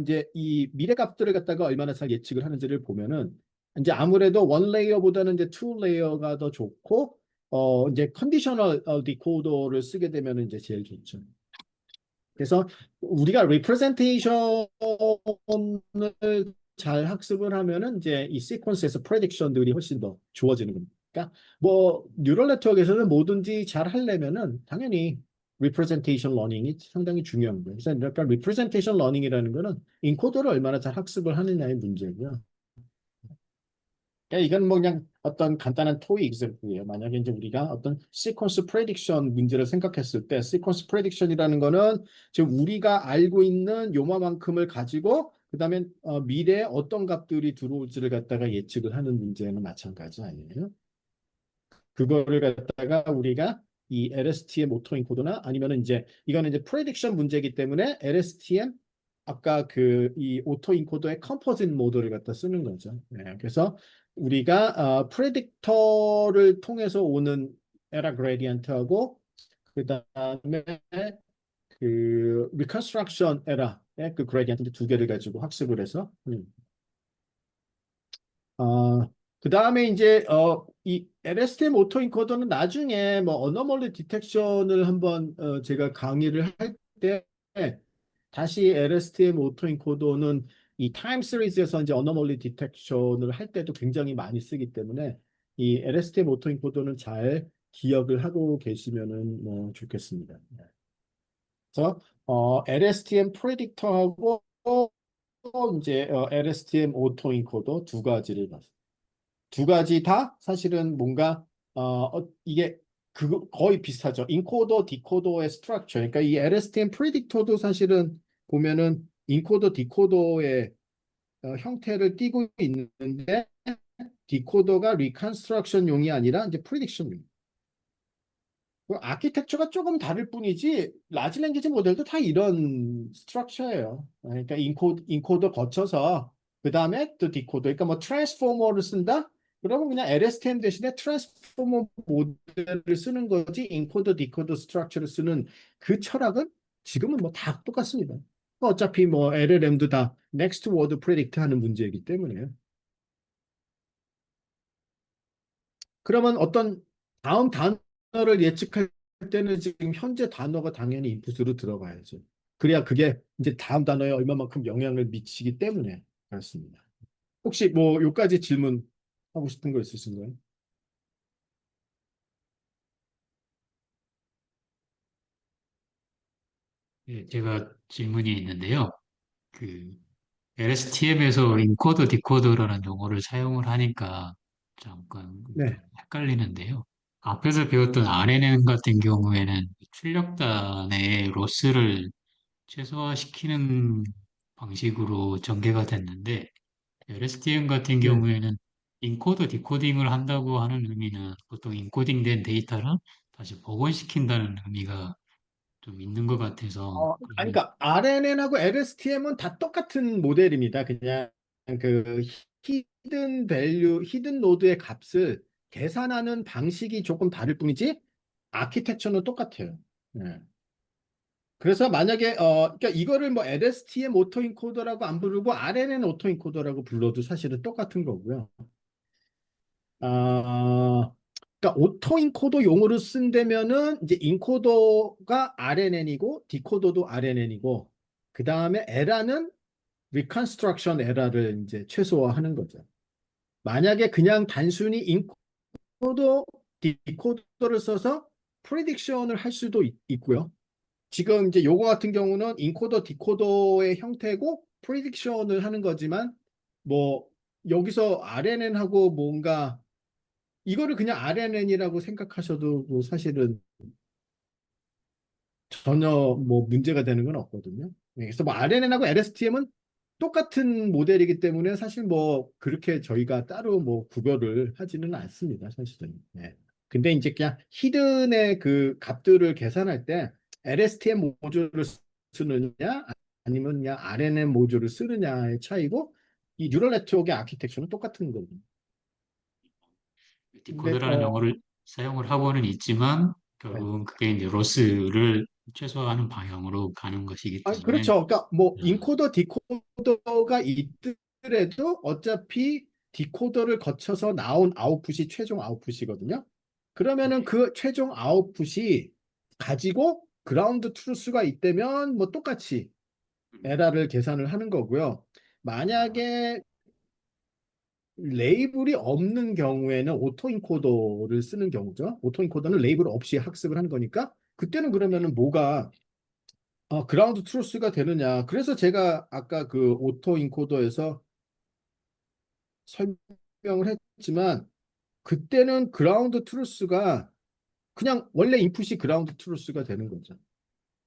[SPEAKER 1] 이제 이 미래 값들을 갖다가 얼마나 잘 예측을 하는지를 보면은 이제 아무래도 원 레이어보다는 이제 투 레이어가 더 좋고 이제 컨디셔널 디코더를 쓰게 되면 이제 제일 좋죠. 그래서 우리가 리프레젠테이션을 잘 학습을 하면은 이제 이 시퀀스에서 프레딕션들이 훨씬 더 좋아지는 겁니다. 그러니까 뭐 뉴럴 네트워크에서는 뭐든지 잘 하려면은 당연히 리프레젠테이션 러닝이 상당히 중요한 거예요. 그래서 약간 리프레젠테이션 러닝이라는 거는 인코더를 얼마나 잘 학습을 하느냐의 문제고요. 그러니까 이건 뭐 그냥 어떤 간단한 토이 example이에요. 만약에 이제 우리가 어떤 시퀀스 프레딕션 문제를 생각했을 때 시퀀스 프레딕션이라는 거는 지금 우리가 알고 있는 요만큼을 가지고 그다음에 미래에 어떤 값들이 들어올지를 갖다가 예측을 하는 문제는 마찬가지 아니에요. 그거를 갖다가 우리가 이 LSTM 오토 인코더나 아니면은 이제 이거는 이제 프레딕션 문제이기 때문에 LSTM 아까 이 오토 인코더의 컴포짓 모드를 갖다 쓰는 거죠. 네, 그래서 우리가 프레딕터를 통해서 오는 에라 그레디언트하고 그다음에 그 리컨스트럭션 에라의 그 그레디언트 두 개를 가지고 학습을 해서 그 다음에 이제 이 LSTM 오토 인코더는 나중에 뭐 어너멀리 디텍션을 한번 제가 강의를 할 때 다시 LSTM 오토 인코더는 이 타임 시리즈에서 이제 어너멀리 디텍션을 할 때도 굉장히 많이 쓰기 때문에 이 LSTM 오토 인코더는 잘 기억을 하고 계시면은 뭐 좋겠습니다. 네. 그래서 LSTM 프레딕터하고 이제 LSTM 오토 인코더 두 가지를 봤습니다. 두 가지 다 사실은 뭔가 이게 거의 비슷하죠. 인코더, 디코더의 스트럭처. 그러니까 이 LSTM 프리딕터도 사실은 보면은 인코더, 디코더의 형태를 띠고 있는데 디코더가 리컨스트럭션용이 아니라 이제 프리딕션용. 아키텍처가 조금 다를 뿐이지 라지 랭귀지 모델도 다 이런 스트럭처예요. 그러니까 인코더 거쳐서 그 다음에 또 디코더. 그러니까 뭐 트랜스포머를 쓴다. 그러면 그냥 LSTM 대신에 트랜스포머 모델을 쓰는 거지 인코더 디코더 스트럭처를 쓰는 그 철학은 지금은 뭐 다 똑같습니다. 어차피 뭐 LLM도 다 next word predict 하는 문제이기 때문에요. 그러면 어떤 다음 단어를 예측할 때는 지금 현재 단어가 당연히 인풋으로 들어가야죠. 그래야 그게 이제 다음 단어에 얼마만큼 영향을 미치기 때문에 그렇습니다. 혹시 뭐 요까지 질문하고 싶은 거 있으신가요?
[SPEAKER 3] 네, 제가 질문이 있는데요. 그 LSTM에서 인코더, 디코더라는 용어를 사용을 하니까 잠깐 좀
[SPEAKER 1] 네.
[SPEAKER 3] 헷갈리는데요. 앞에서 배웠던 RNN 같은 경우에는 출력단의 로스를 최소화시키는 방식으로 전개가 됐는데 LSTM 같은
[SPEAKER 1] 네.
[SPEAKER 3] 경우에는 인코더 디코딩을 한다고 하는 의미는 보통 인코딩된 데이터를 다시 복원시킨다는 의미가 좀 있는 것 같아서
[SPEAKER 1] 아니, 그러니까 RNN하고 LSTM은 다 똑같은 모델입니다. 그냥 그 히든 밸류, 히든 노드의 값을 계산하는 방식이 조금 다를 뿐이지 아키텍처는 똑같아요. 네. 그래서 만약에 그러니까 이거를 뭐 LSTM 오토인코더라고 안 부르고 RNN 오토인코더라고 불러도 사실은 똑같은 거고요. 그러니까 오토인코더 용어를 쓴다면은 이제 인코더가 RNN이고 디코더도 RNN이고 그 다음에 에라는 리컨스트럭션 에라를 이제 최소화하는 거죠. 만약에 그냥 단순히 인코더 디코더를 써서 프리딕션을 할 수도 있고요. 지금 이제 요거 같은 경우는 인코더 디코더의 형태고 프리딕션을 하는 거지만 뭐 여기서 RNN하고 뭔가 이거를 그냥 RNN이라고 생각하셔도 뭐 사실은 전혀 뭐 문제가 되는 건 없거든요. 네, 그래서 뭐 RNN하고 LSTM은 똑같은 모델이기 때문에 사실 뭐 그렇게 저희가 따로 뭐 구별을 하지는 않습니다. 사실은. 네. 근데 이제 그냥 히든의 그 값들을 계산할 때 LSTM 모듈을 쓰느냐 아니면 그냥 RNN 모듈을 쓰느냐의 차이고 이 뉴럴 네트워크의 아키텍처는 똑같은 거거든요. 근데
[SPEAKER 3] 디코더라는 용어를 사용을 하고는 있지만
[SPEAKER 1] 네.
[SPEAKER 3] 결국은 그게 이제 로스를 최소화하는 방향으로 가는 것이기
[SPEAKER 1] 아,
[SPEAKER 3] 때문에
[SPEAKER 1] 그렇죠. 그러니까 뭐
[SPEAKER 3] 아,
[SPEAKER 1] 인코더, 디코더가 있더라도 어차피 디코더를 거쳐서 나온 아웃풋이 최종 아웃풋이거든요. 그러면은
[SPEAKER 3] 네.
[SPEAKER 1] 그 최종 아웃풋이 가지고 그라운드 트루스가 있다면 뭐 똑같이
[SPEAKER 3] 음,
[SPEAKER 1] 에라를 계산을 하는 거고요.
[SPEAKER 3] 아,
[SPEAKER 1] 만약에 레이블이 없는 경우에는 오토인코더를 쓰는 경우죠. 오토인코더는 레이블 없이 학습을 하는 거니까 그때는 그러면은 뭐가 그라운드 트루스가 되느냐. 그래서 제가 아까 그 오토 인코더에서 설명을 했지만 그때는 그라운드 트루스가 그냥 원래 인풋이 그라운드 트루스가 되는 거죠.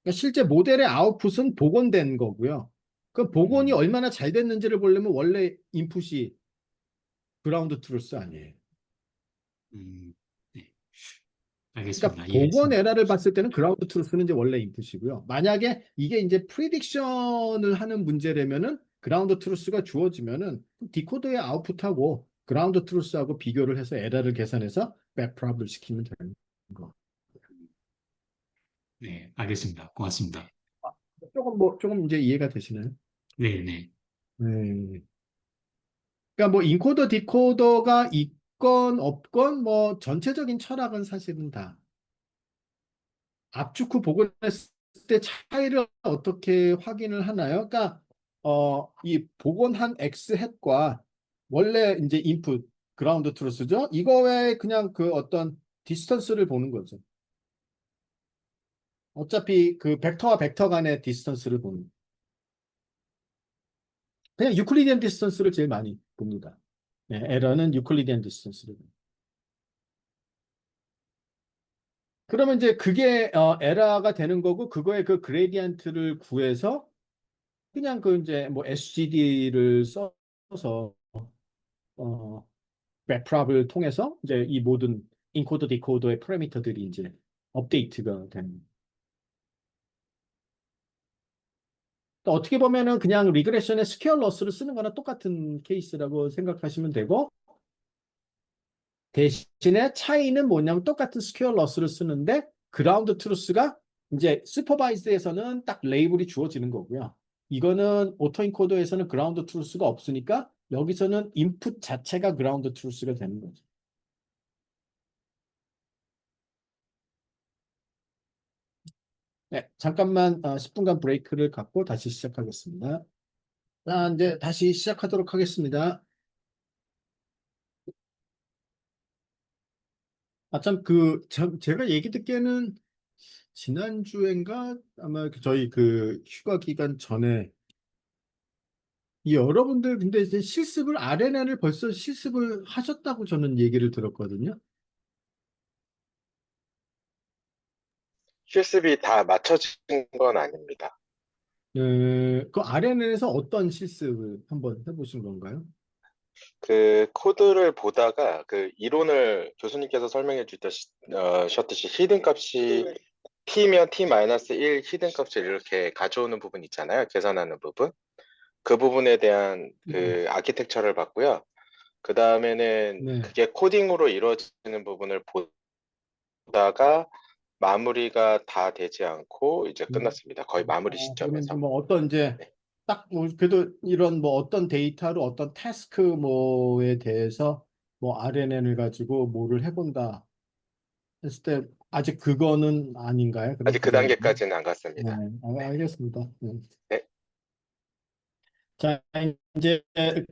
[SPEAKER 1] 그러니까 실제 모델의 아웃풋은 복원된 거고요. 그 복원이
[SPEAKER 3] 음,
[SPEAKER 1] 얼마나 잘 됐는지를 보려면 원래 인풋이 그라운드 트루스 아니에요.
[SPEAKER 3] 네.
[SPEAKER 1] 그러니까
[SPEAKER 3] 알겠습니다.
[SPEAKER 1] 복원
[SPEAKER 3] 이해했습니다.
[SPEAKER 1] 에러를 봤을 때는 그라운드 트루스는 이제 원래 인풋이고요. 만약에 이게 이제 프리딕션을 하는 문제라면은 그라운드 트루스가 주어지면은 디코더의 아웃풋하고 그라운드 트루스하고 비교를 해서 에러를 계산해서 백프롭을 시키면 되는 거.
[SPEAKER 3] 네, 알겠습니다. 고맙습니다.
[SPEAKER 1] 조금 이제 이해가 되시나요?
[SPEAKER 3] 네, 네.
[SPEAKER 1] 네. 그러니까 뭐 인코더 디코더가 있건 없건 뭐 전체적인 철학은 사실은 다 압축 후 복원했을 때 차이를 어떻게 확인을 하나요? 그러니까 이 복원한 X 햇과 원래 이제 인풋 그라운드 트루스죠. 이거 외에 그냥 그 어떤 디스턴스를 보는 거죠. 어차피 그 벡터와 벡터 간의 디스턴스를 보는. 그냥 유클리디안 디스턴스를 제일 많이 봅니다. 네, 에러는 유클리디안 디스턴스를. 그러면 이제 그게 에러가 되는 거고 그거의 그 그레디언트를 구해서 그냥 그 이제 뭐 SGD를 써서 어, 백프랍을 통해서 이제 이 모든 인코더 디코더의 파라미터들이 이제 업데이트가 되는. 또 어떻게 보면은 그냥 리그레션의 스퀘어 로스를 쓰는 거나 똑같은 케이스라고 생각하시면 되고 대신에 차이는 뭐냐면 똑같은 스퀘어 로스를 쓰는데 그라운드 트루스가 이제 슈퍼바이즈에서는 딱 레이블이 주어지는 거고요. 이거는 오토인코더에서는 그라운드 트루스가 없으니까 여기서는 인풋 자체가 그라운드 트루스가 되는 거죠. 네, 잠깐만 10분간 브레이크를 갖고 다시 시작하겠습니다. 이제 다시 시작하도록 하겠습니다. 제가 얘기 듣기에는 지난주엔가 아마 저희 그 휴가 기간 전에 이 여러분들 근데 이제 실습을 RNN을 벌써 실습을 하셨다고 저는 얘기를 들었거든요.
[SPEAKER 2] 실습이 다 맞춰진 건 아닙니다.
[SPEAKER 1] 그 RNN에서 어떤 실습을 한번 해보신 건가요?
[SPEAKER 2] 그 코드를 보다가 그 이론을 교수님께서 설명해 주셨듯이 히든 값이 t면 t-1 히든 값을 이렇게 가져오는 부분 있잖아요. 계산하는 부분. 그 부분에 대한
[SPEAKER 1] 네.
[SPEAKER 2] 그 아키텍처를 봤고요. 그 다음에는
[SPEAKER 1] 네.
[SPEAKER 2] 그게 코딩으로 이루어지는 부분을 보다가 마무리가 다 되지 않고 이제 끝났습니다. 거의 마무리
[SPEAKER 1] 그러면 이제
[SPEAKER 2] 시점에서.
[SPEAKER 1] 뭐 어떤 이제
[SPEAKER 2] 네.
[SPEAKER 1] 딱 뭐 그래도 이런 뭐 어떤 데이터로 어떤 태스크 뭐에 대해서 뭐 RNN을 가지고 뭐를 해본다 했을 때 아직 그거는 아닌가요? 그럼
[SPEAKER 2] 아직
[SPEAKER 1] 그
[SPEAKER 2] 그
[SPEAKER 1] 정도는?
[SPEAKER 2] 단계까지는 안
[SPEAKER 1] 네,
[SPEAKER 2] 갔습니다. 네.
[SPEAKER 1] 알겠습니다. 네.
[SPEAKER 2] 네.
[SPEAKER 1] 자, 이제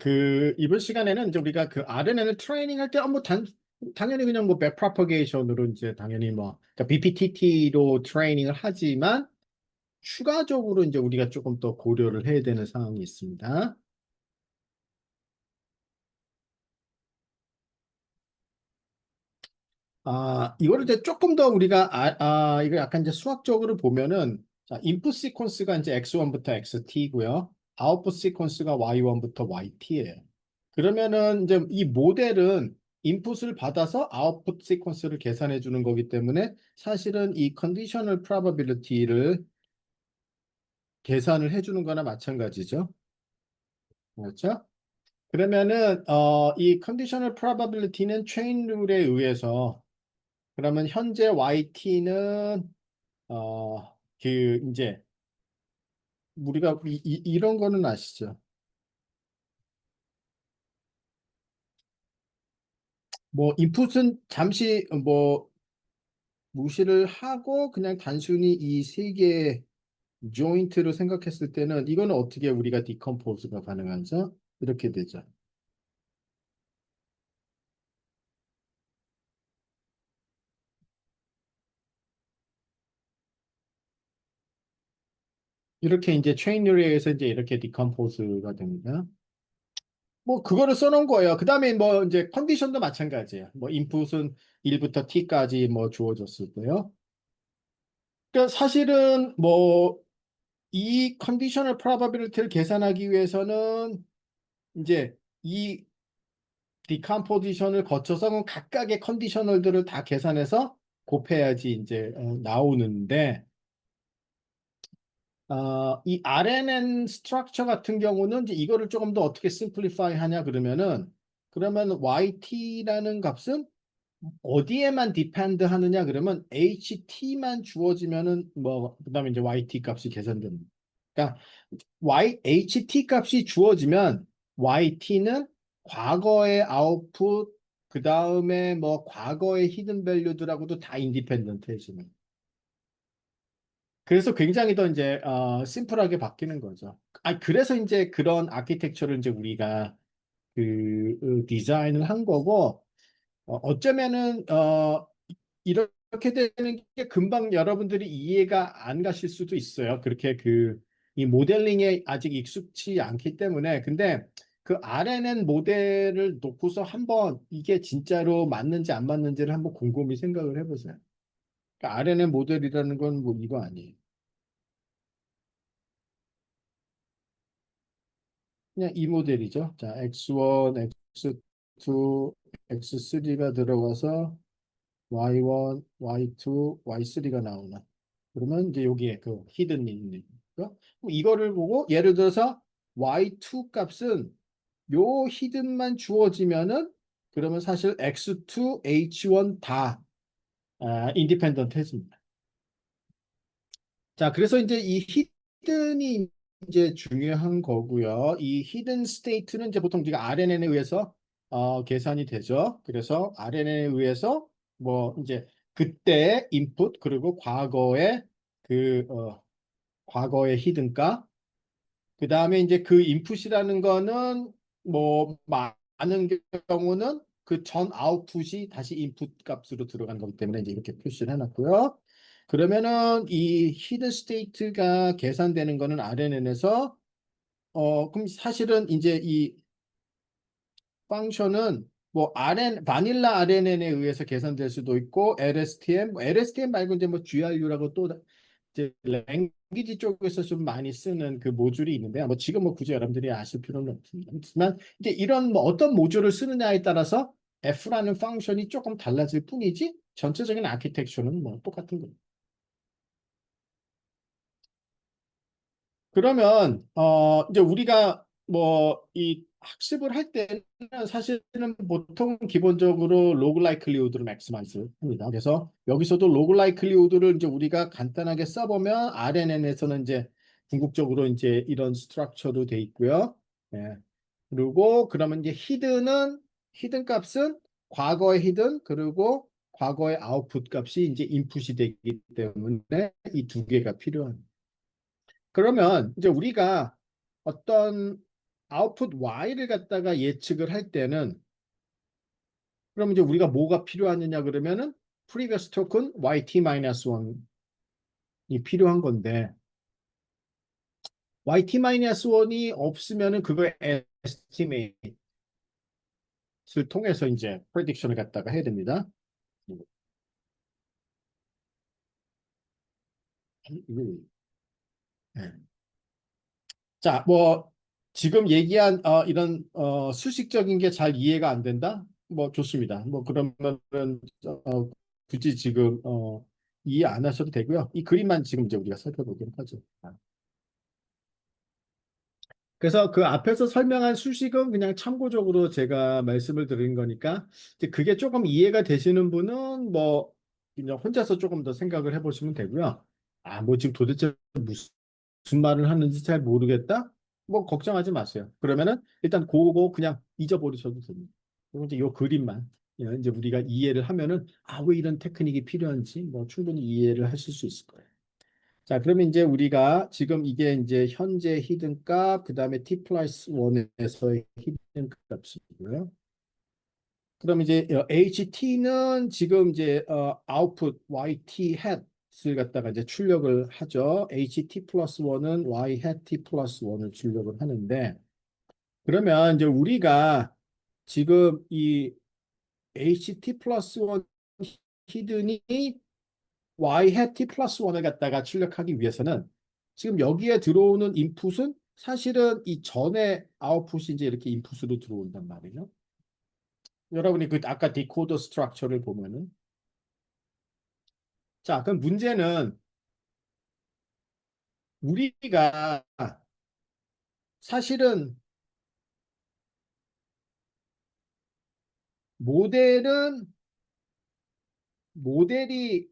[SPEAKER 1] 그 이번 시간에는 이제 우리가 그 RNN을 트레이닝 할 때 뭐 당연히 그냥 뭐 백프로퍼게이션으로 이제 당연히 뭐 그러니까 BPTT로 트레이닝을 하지만 추가적으로 이제 우리가 조금 더 고려를 해야 되는 상황이 있습니다. 이거를 이제 조금 더 우리가 이거 약간 이제 수학적으로 보면은 자, 인풋 시퀀스가 이제 X1부터 XT고요. 아웃풋 시퀀스가 Y1부터 YT예요. 그러면은 이제 이 모델은 인풋을 받아서 아웃풋 시퀀스를 계산해 주는 거기 때문에 사실은 이 컨디셔널 프로바빌리티를 계산을 해 주는 거나 마찬가지죠. 그렇죠? 그러면은 이 컨디셔널 프로바빌리티는 체인 룰에 의해서 그러면 현재 YT는 그 이제 우리가 이런 거는 아시죠? 뭐 인풋은 잠시 뭐 무시를 하고 그냥 단순히 이 세 개의 조인트로 생각했을 때는 이거는 어떻게 우리가 디컴포즈가 가능하죠? 이렇게 되죠. 이렇게 이제 체인 룰에 의해서 이제 이렇게 디컴포즈가 됩니다. 뭐 그거를 써놓은 거예요. 그 다음에 뭐 이제 컨디션도 마찬가지예요. 뭐 인풋은 1부터 t까지 뭐 주어졌을 때요. 그러니까 사실은 뭐 이 컨디셔널 프로바빌리티를 계산하기 위해서는 이제 이 디컴포지션을 거쳐서 그럼 각각의 컨디셔널들을 다 계산해서 곱해야지 이제 나오는데 이 RNN 스트럭처 같은 경우는 이제 이거를 조금 더 어떻게 심플리파이 하냐 그러면은 그러면 YT라는 값은 어디에만 디펜드 하느냐 그러면 HT만 주어지면은 뭐 그다음에 이제 YT 값이 계산됩니다. 그러니까 HT 값이 주어지면 YT는 과거의 아웃풋 그다음에 뭐 과거의 히든 밸류들하고도 다 인디펜던트해지는. 그래서 굉장히 더 이제 심플하게 바뀌는 거죠. 그래서 이제 그런 아키텍처를 이제 우리가 디자인을 한 거고 어쩌면은 이렇게 되는 게 금방 여러분들이 이해가 안 가실 수도 있어요. 그렇게 이 모델링에 아직 익숙치 않기 때문에. 근데 그 RNN 모델을 놓고서 한번 이게 진짜로 맞는지 안 맞는지를 한번 곰곰이 생각을 해보세요. 그러니까 RNN 모델이라는 건 뭐 이거 아니에요. 그냥 이 모델이죠. 자, X1, X2, X3가 들어가서 Y1, Y2, Y3가 나오나. 그러면 이제 여기에 그 히든이 있는 거죠. 그럼 이거를 보고 예를 들어서 Y2 값은 요 히든만 주어지면은 그러면 사실 X2, H1 다 인디펜던트 해집니다. 자, 그래서 이제 이 히든이 이제 중요한 거고요. 이 히든 스테이트는 이제 보통 우리가 RNN에 의해서 계산이 되죠. 그래서 RNN에 의해서 뭐 이제 그때 인풋 그리고 그 과거의 히든가 그 다음에 이제 그 인풋이라는 거는 뭐 많은 경우는 그 전 아웃풋이 다시 인풋 값으로 들어간 거기 때문에 이제 이렇게 표시를 해놨고요. 그러면은 이 히든 스테이트가 계산되는 거는 RNN에서 그럼 사실은 이제 이 펑션은 뭐 바닐라 RNN에 의해서 계산될 수도 있고 LSTM, 뭐 LSTM 말고 이제 뭐 GRU라고 또 이제 랭귀지 쪽에서 좀 많이 쓰는 그 모듈이 있는데 뭐 지금 뭐 굳이 여러분들이 아실 필요는 없지만 이제 이런 뭐 어떤 모듈을 쓰느냐에 따라서 F라는 펑션이 조금 달라질 뿐이지 전체적인 아키텍처는 뭐 똑같은 거예요. 그러면 이제 우리가 뭐 이 학습을 할 때는 사실은 보통 기본적으로 로그 라이클리후드를 맥시마이즈 합니다. 그래서 여기서도 로그 라이클리후드를 이제 우리가 간단하게 써보면 RNN에서는 이제 궁극적으로 이제 이런 스트럭처로 돼 있고요. 예. 그리고 그러면 이제 히든 값은 과거의 히든 그리고 과거의 아웃풋 값이 이제 인풋이 되기 때문에 이 두 개가 필요합니다. 그러면 이제 우리가 어떤 아웃풋 Y를 갖다가 예측을 할 때는 그럼 이제 우리가 뭐가 필요하느냐 그러면은 previous token YT-1이 필요한 건데 YT-1이 없으면은 그걸 estimate을 통해서 이제 prediction을 갖다가 해야 됩니다. 네. 자, 뭐 지금 얘기한 이런 수식적인 게 잘 이해가 안 된다? 뭐 좋습니다. 뭐 그러면은 굳이 지금 이해 안 하셔도 되고요. 이 그림만 지금 이제 우리가 살펴보도록 하죠. 그래서 그 앞에서 설명한 수식은 그냥 참고적으로 제가 말씀을 드린 거니까 이제 그게 조금 이해가 되시는 분은 뭐 그냥 혼자서 조금 더 생각을 해보시면 되고요. 아, 뭐 지금 도대체 무슨 말을 하는지 잘 모르겠다? 뭐 걱정하지 마세요. 그러면은 일단 그거 그냥 잊어버리셔도 됩니다. 그리고 이제 요 그림만 이제 우리가 이해를 하면은 아, 왜 이런 테크닉이 필요한지 뭐 충분히 이해를 하실 수 있을 거예요. 자, 그러면 이제 우리가 지금 이게 이제 현재 히든 값, 그 다음에 t 플러스 1에서의 히든 값이고요. 그럼 이제 HT는 지금 이제 아웃풋 YT 햇을 갖다가 이제 출력을 하죠. HT 플러스 1은 Y 햇 T 플러스 1을 출력을 하는데 그러면 이제 우리가 지금 이 HT 플러스 1 히든이 y 햇 t 플러스 1을 갖다가 출력하기 위해서는 지금 여기에 들어오는 인풋은 사실은 이 전에 아웃풋이 이제 이렇게 인풋으로 들어온단 말이에요. 여러분이 그 아까 디코더 스트럭처를 보면은 자, 그럼 문제는 우리가 사실은 모델은 모델이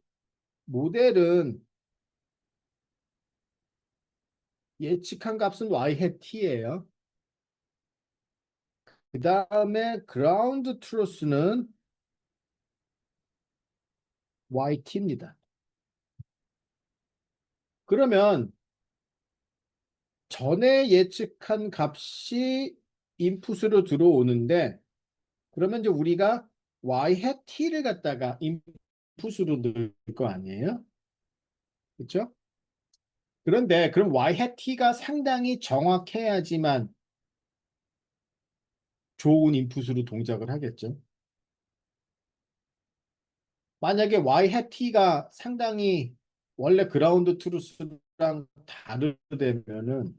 [SPEAKER 1] 모델은 예측한 값은 y 햇 t예요. 그 다음에 그라운드 트루스는 yt입니다. 그러면 전에 예측한 값이 인풋으로 들어오는데 그러면 이제 우리가 y 햇 t를 갖다가 인풋으로 넣을 거 아니에요? 그렇죠? 그런데 그럼 y 햇 t가 상당히 정확해야지만 좋은 인풋으로 동작을 하겠죠. 만약에 y 햇 t가 상당히 원래 그라운드 트루스랑 다르다면은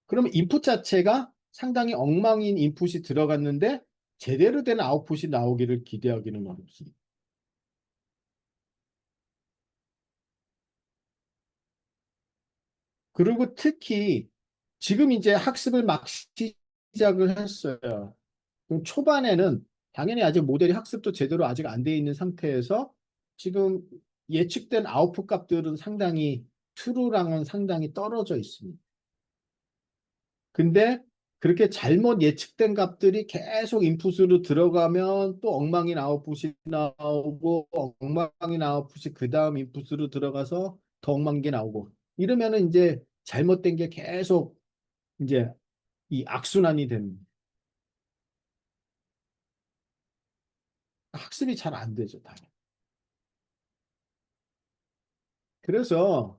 [SPEAKER 1] 그러면 인풋 자체가 상당히 엉망인 인풋이 들어갔는데 제대로 된 아웃풋이 나오기를 기대하기는 어렵습니다. 그리고 특히 지금 이제 학습을 막 시작을 했어요. 그럼 초반에는 당연히 아직 모델이 학습도 제대로 아직 안 돼 있는 상태에서 지금 예측된 아웃풋 값들은 상당히 true랑은 상당히 떨어져 있습니다. 근데 그렇게 잘못 예측된 값들이 계속 인풋으로 들어가면 또 엉망인 아웃풋이 나오고 엉망인 아웃풋이 그 다음 인풋으로 들어가서 더 엉망인 게 나오고 이러면은 이제 잘못된 게 계속 이제 이 악순환이 되는 학습이 잘 안 되죠, 당연히. 그래서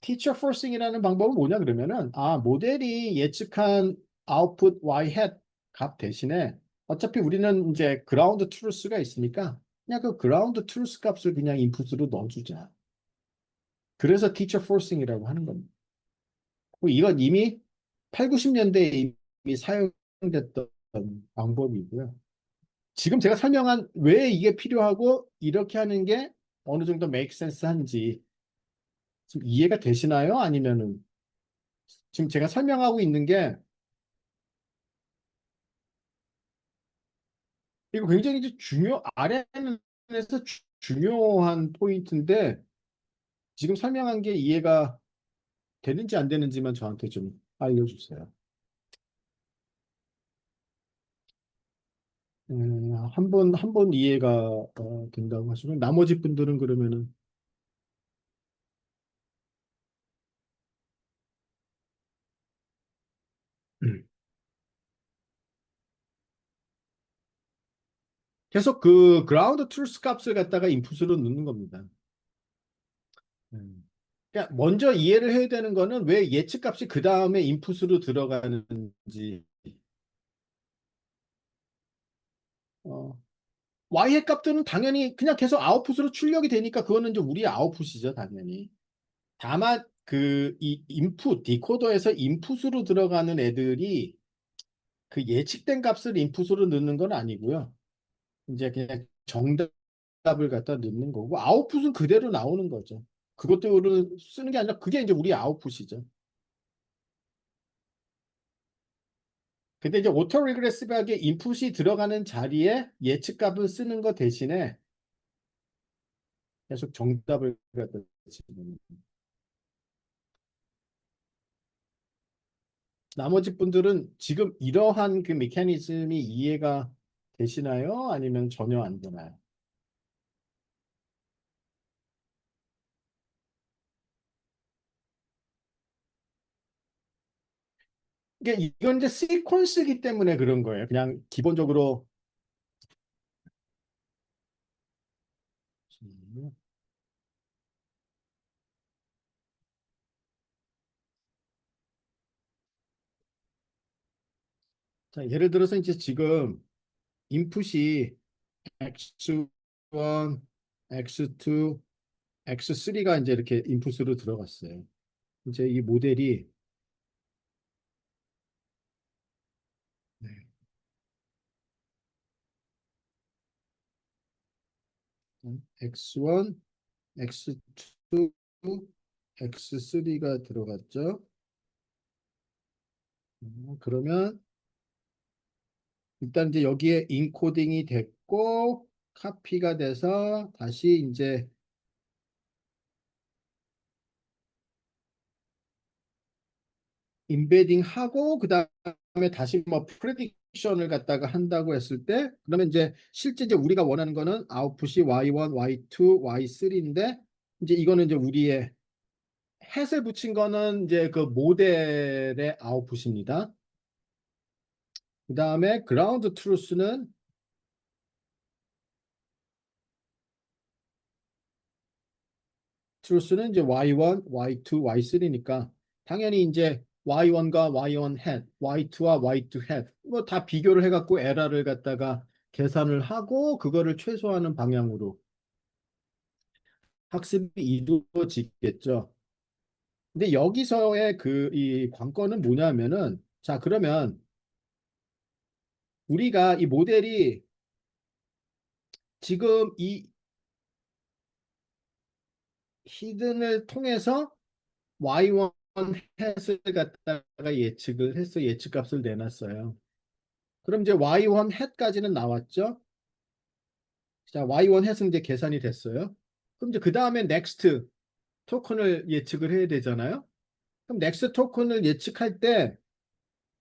[SPEAKER 1] teacher forcing이라는 방법은 뭐냐 그러면은 모델이 예측한 아웃풋 y hat 값 대신에 어차피 우리는 이제 그라운드 트루스가 있으니까 그냥 그 그라운드 트루스 값을 그냥 인풋으로 넣어주자. 그래서 teacher forcing이라고 하는 겁니다. 이건 이미 8, 90년대에 이미 사용됐던 방법이고요. 지금 제가 설명한 왜 이게 필요하고 이렇게 하는 게 어느 정도 make sense 한지 지금 이해가 되시나요? 아니면은 지금 제가 설명하고 있는 게 이거 굉장히 이제 RNN에서 중요한 포인트인데 지금 설명한 게 이해가 되는지 안 되는지만 저한테 좀 알려주세요. 한 번 이해가 된다고 하시면 나머지 분들은 그러면은 계속 그 그라운드 트루스 값을 갖다가 인풋으로 넣는 겁니다. 그러니까 먼저 이해를 해야 되는 거는 왜 예측 값이 그 다음에 인풋으로 들어가는지. 어, Y의 값들은 당연히 그냥 계속 아웃풋으로 출력이 되니까 그거는 이제 우리의 아웃풋이죠, 당연히. 다만 그 이 인풋 디코더에서 인풋으로 들어가는 애들이 그 예측된 값을 인풋으로 넣는 건 아니고요. 이제 그냥 정답을 갖다 넣는 거고 아웃풋은 그대로 나오는 거죠. 그것들을 쓰는 게 아니라 그게 이제 우리 아웃풋이죠. 근데 이제 오토 리그레시브하게 인풋이 들어가는 자리에 예측값을 쓰는 것 대신에 계속 정답을 갖다 집어넣는. 나머지 분들은 지금 이러한 그 메커니즘이 이해가 되시나요? 아니면 전혀 안 되나요? 이건 이제 시퀀스이기 때문에 그런 거예요. 그냥 기본적으로 자, 예를 들어서 이제 지금 인풋이 x1, x2, x3가 이제 이렇게 인풋으로 들어갔어요. 이제 이 모델이 네, x1, x2, x3가 들어갔죠. 그러면 일단 이제 여기에 인코딩이 됐고 카피가 돼서 다시 이제 임베딩 하고 그다음에 다시 뭐 프레딕션을 갖다가 한다고 했을 때 그러면 이제 실제 이제 우리가 원하는 거는 아웃풋이 y1, y2, y3인데 이제 이거는 이제 우리의 햇을 붙인 거는 이제 그 모델의 아웃풋입니다. 그다음에 그라운드 트루스는 이제 y1, y2, y3니까 당연히 이제 y1과 y1 hat, y2와 y2 hat 뭐 다 비교를 해갖고 에러를 갖다가 계산을 하고 그거를 최소화하는 방향으로 학습이 이루어지겠죠. 근데 여기서의 그 이 관건은 뭐냐면은 자 그러면 우리가 이 모델이 지금 이 히든을 통해서 y1 햇을 갖다가 예측을 해서 예측값을 내놨어요. 그럼 이제 y1 햇까지는 나왔죠. 자, y1 햇은 이제 계산이 됐어요. 그럼 이제 그 다음에 next 토큰을 예측을 해야 되잖아요. 그럼 next 토큰을 예측할 때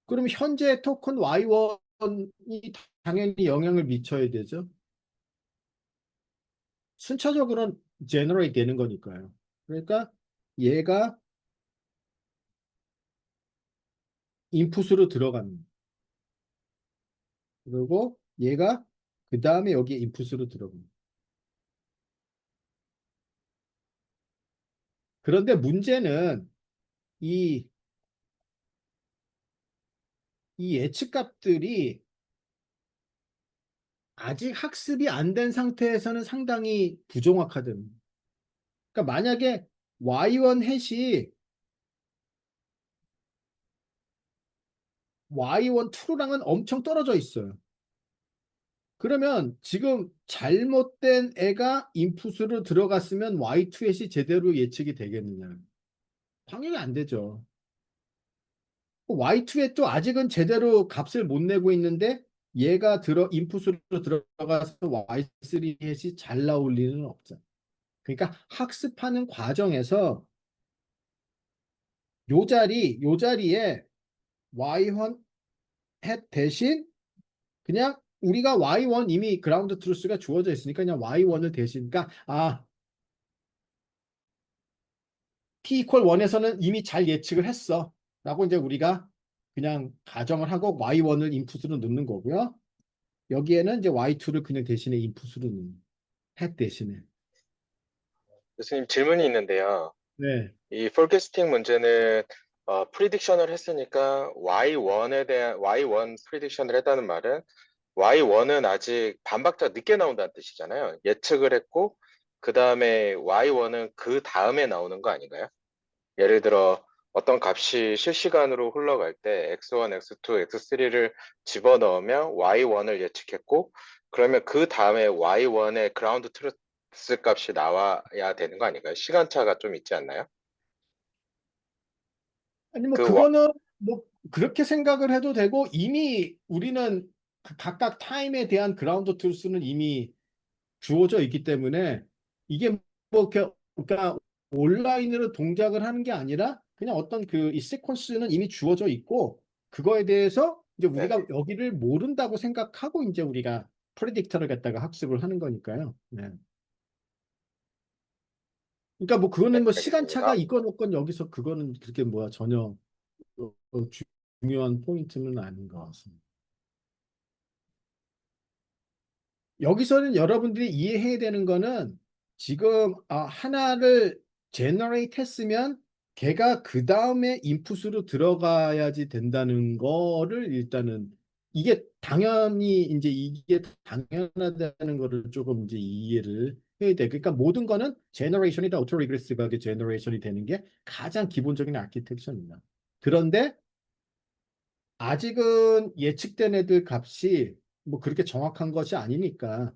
[SPEAKER 1] 그럼 현재 토큰 y1이 당연히 영향을 미쳐야 되죠. 순차적으로 generate 되는 거니까요. 그러니까 얘가 인풋으로 들어갑니다. 그리고 얘가 그 다음에 여기에 인풋으로 들어갑니다. 그런데 문제는 이, 이 예측값들이 아직 학습이 안 된 상태에서는 상당히 부정확하든. 그러니까 만약에 y1 햇이 y1 true랑은 엄청 떨어져 있어요. 그러면 지금 잘못된 애가 인풋으로 들어갔으면 y2 햇이 제대로 예측이 되겠느냐? 당연히 안 되죠. Y2에 또 아직은 제대로 값을 못 내고 있는데 얘가 인풋으로 들어가서 Y3 햇이 잘 나올 리는 없죠. 그러니까 학습하는 과정에서 요 자리에 Y1 햇 대신 그냥 우리가 Y1 이미 그라운드 트루스가 주어져 있으니까 그냥 Y1을 대신 그러니까 P 이퀄 1에서는 이미 잘 예측을 했어 라고 이제 우리가 그냥 가정을 하고 Y1을 인풋으로 넣는 거고요. 여기에는 이제 Y2를 그냥 대신에 인풋으로 넣는 햇 대신에.
[SPEAKER 2] 교수님 질문이 있는데요.
[SPEAKER 1] 네.
[SPEAKER 2] 이 forecasting 문제는 프리딕션을 했으니까 Y1 프리딕션을 했다는 말은 Y1은 아직 반박자 늦게 나온다는 뜻이잖아요. 예측을 했고 그 다음에 Y1은 그 다음에 나오는 거 아닌가요? 예를 들어 어떤 값이 실시간으로 흘러갈 때 X1, X2, X3를 집어넣으면 Y1을 예측했고 그러면 그 다음에 Y1의 그라운드 트루스 값이 나와야 되는 거 아닌가요? 시간차가 좀 있지 않나요?
[SPEAKER 1] 아니 뭐
[SPEAKER 2] 그 와-
[SPEAKER 1] 그거는 뭐 그렇게 생각을 해도 되고 이미 우리는 그 각각 타임에 대한 그라운드 트루스는 이미 주어져 있기 때문에 이게 뭐 그러니까 온라인으로 동작을 하는 게 아니라 그냥 어떤 그 이 시퀀스는 이미 주어져 있고 그거에 대해서 이제 우리가
[SPEAKER 2] 네네.
[SPEAKER 1] 여기를 모른다고 생각하고 이제 우리가 프레딕터를 갖다가 학습을 하는 거니까요. 네. 그러니까 뭐
[SPEAKER 2] 네,
[SPEAKER 1] 그거는 뭐 시간차가
[SPEAKER 2] 알겠습니다.
[SPEAKER 1] 있건 없건 여기서 그거는 그렇게 뭐야 전혀 중요한 포인트는 아닌 것 같습니다. 여기서는 여러분들이 이해해야 되는 거는 지금 하나를 제너레이트 했으면 걔가 그 다음에 인풋으로 들어가야지 된다는 거를 일단은 이게 당연히 이제 이게 당연하다는 거를 조금 이제 이해를 해야 돼. 그러니까 모든 거는 제너레이션이 다 오토 리그레시브하게 제너레이션이 되는 게 가장 기본적인 아키텍처입니다. 그런데 아직은 예측된 애들 값이 뭐 그렇게 정확한 것이 아니니까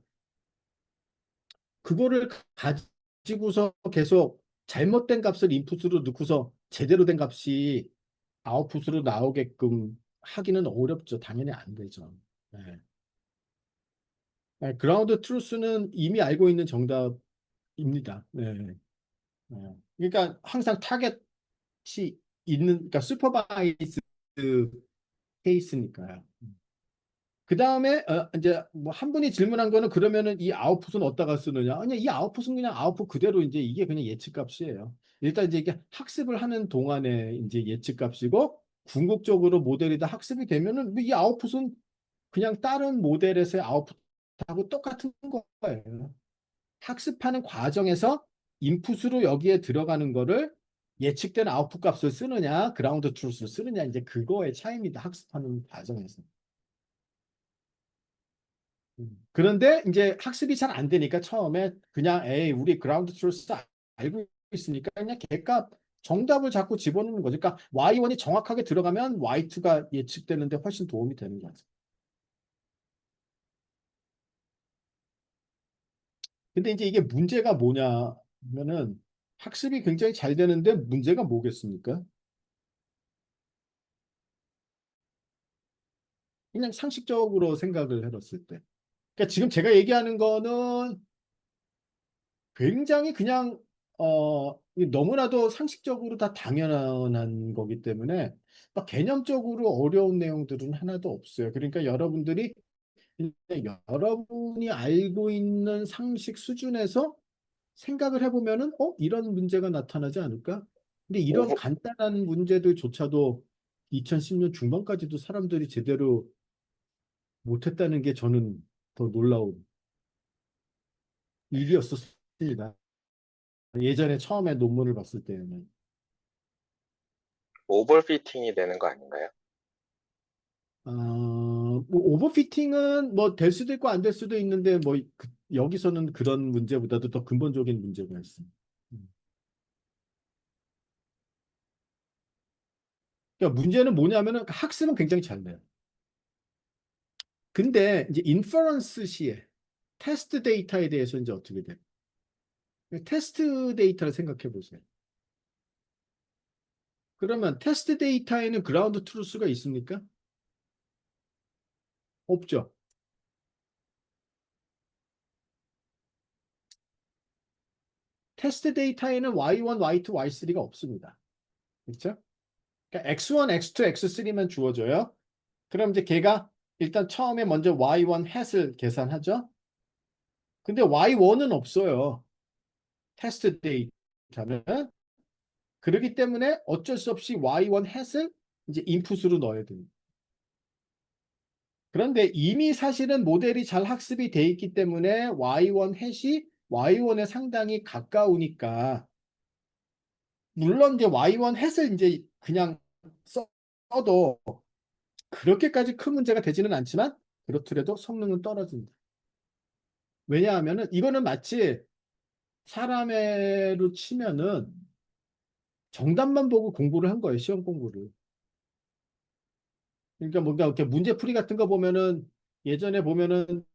[SPEAKER 1] 그거를 가지고서 계속 잘못된 값을 인풋으로 넣고서 제대로 된 값이 아웃풋으로 나오게끔 하기는 어렵죠. 당연히 안 되죠. 네. 네, 그라운드 트루스는 이미 알고 있는 정답입니다. 네. 네. 그러니까 항상 타겟이 있는, 그러니까 슈퍼바이즈 케이스니까요. 그 다음에 이제 뭐 한 분이 질문한 거는 그러면은 이 아웃풋은 어디다가 쓰느냐? 아니 이 아웃풋은 그냥 아웃풋 그대로 이제 이게 그냥 예측값이에요. 일단 이제 이게 학습을 하는 동안에 이제 예측값이고 궁극적으로 모델이 다 학습이 되면은 이 아웃풋은 그냥 다른 모델에서의 아웃풋하고 똑같은 거예요. 학습하는 과정에서 인풋으로 여기에 들어가는 거를 예측된 아웃풋 값을 쓰느냐, 그라운드 트루스를 쓰느냐 이제 그거의 차이입니다. 학습하는 과정에서. 그런데 이제 학습이 잘 안 되니까 처음에 그냥 에이 우리 그라운드 트루스 알고 있으니까 그냥 걔값 정답을 자꾸 집어넣는 거죠. 그러니까 Y1이 정확하게 들어가면 Y2가 예측되는데 훨씬 도움이 되는 거죠. 근데 이제 이게 문제가 뭐냐면은 학습이 굉장히 잘 되는데 문제가 뭐겠습니까? 그냥 상식적으로 생각을 해봤을 때. 그러니까 지금 제가 얘기하는 거는 굉장히 그냥 너무나도 상식적으로 다 당연한 거기 때문에 막 개념적으로 어려운 내용들은 하나도 없어요. 그러니까 여러분들이 여러분이 알고 있는 상식 수준에서 생각을 해보면은 이런 문제가 나타나지 않을까? 근데 이런
[SPEAKER 2] 오버,
[SPEAKER 1] 간단한 문제들조차도 2010년 중반까지도 사람들이 제대로 못했다는 게 저는 더 놀라운 일이었었습니다. 예전에 처음에 논문을 봤을 때는.
[SPEAKER 2] 오버피팅이 되는 거 아닌가요?
[SPEAKER 1] 뭐 오버피팅은 뭐 될 수도 있고 안 될 수도 있는데 뭐 여기서는 그런 문제보다도 더 근본적인 문제가 있습니다. 음. 그러니까 문제는 뭐냐면은 학습은 굉장히 잘 돼요. 근데 이제 인퍼런스 시에 테스트 데이터에 대해서 이제 어떻게 돼요? 테스트 데이터를 생각해 보세요. 그러면 테스트 데이터에는 그라운드 트루스가 있습니까? 없죠. 테스트 데이터에는 Y1, Y2, Y3가 없습니다. 그렇죠? 그러니까 X1, X2, X3만 주어져요. 그럼 이제 걔가 일단 처음에 먼저 Y1 hat을 계산하죠. 근데 Y1은 없어요. 테스트 데이터는. 그렇기 때문에 어쩔 수 없이 Y1 hat을 이제 인풋으로 넣어야 됩니다. 그런데 이미 사실은 모델이 잘 학습이 돼 있기 때문에 Y1 hat이 Y1에 상당히 가까우니까 물론 이제 Y1 hat을 이제 그냥 써도 그렇게까지 큰 문제가 되지는 않지만 그렇더라도 성능은 떨어진다. 왜냐하면은 이거는 마치 사람으로 치면은 정답만 보고 공부를 한 거예요. 시험 공부를. 그러니까 뭔가 이렇게 문제풀이 같은 거 보면은 예전에 보면은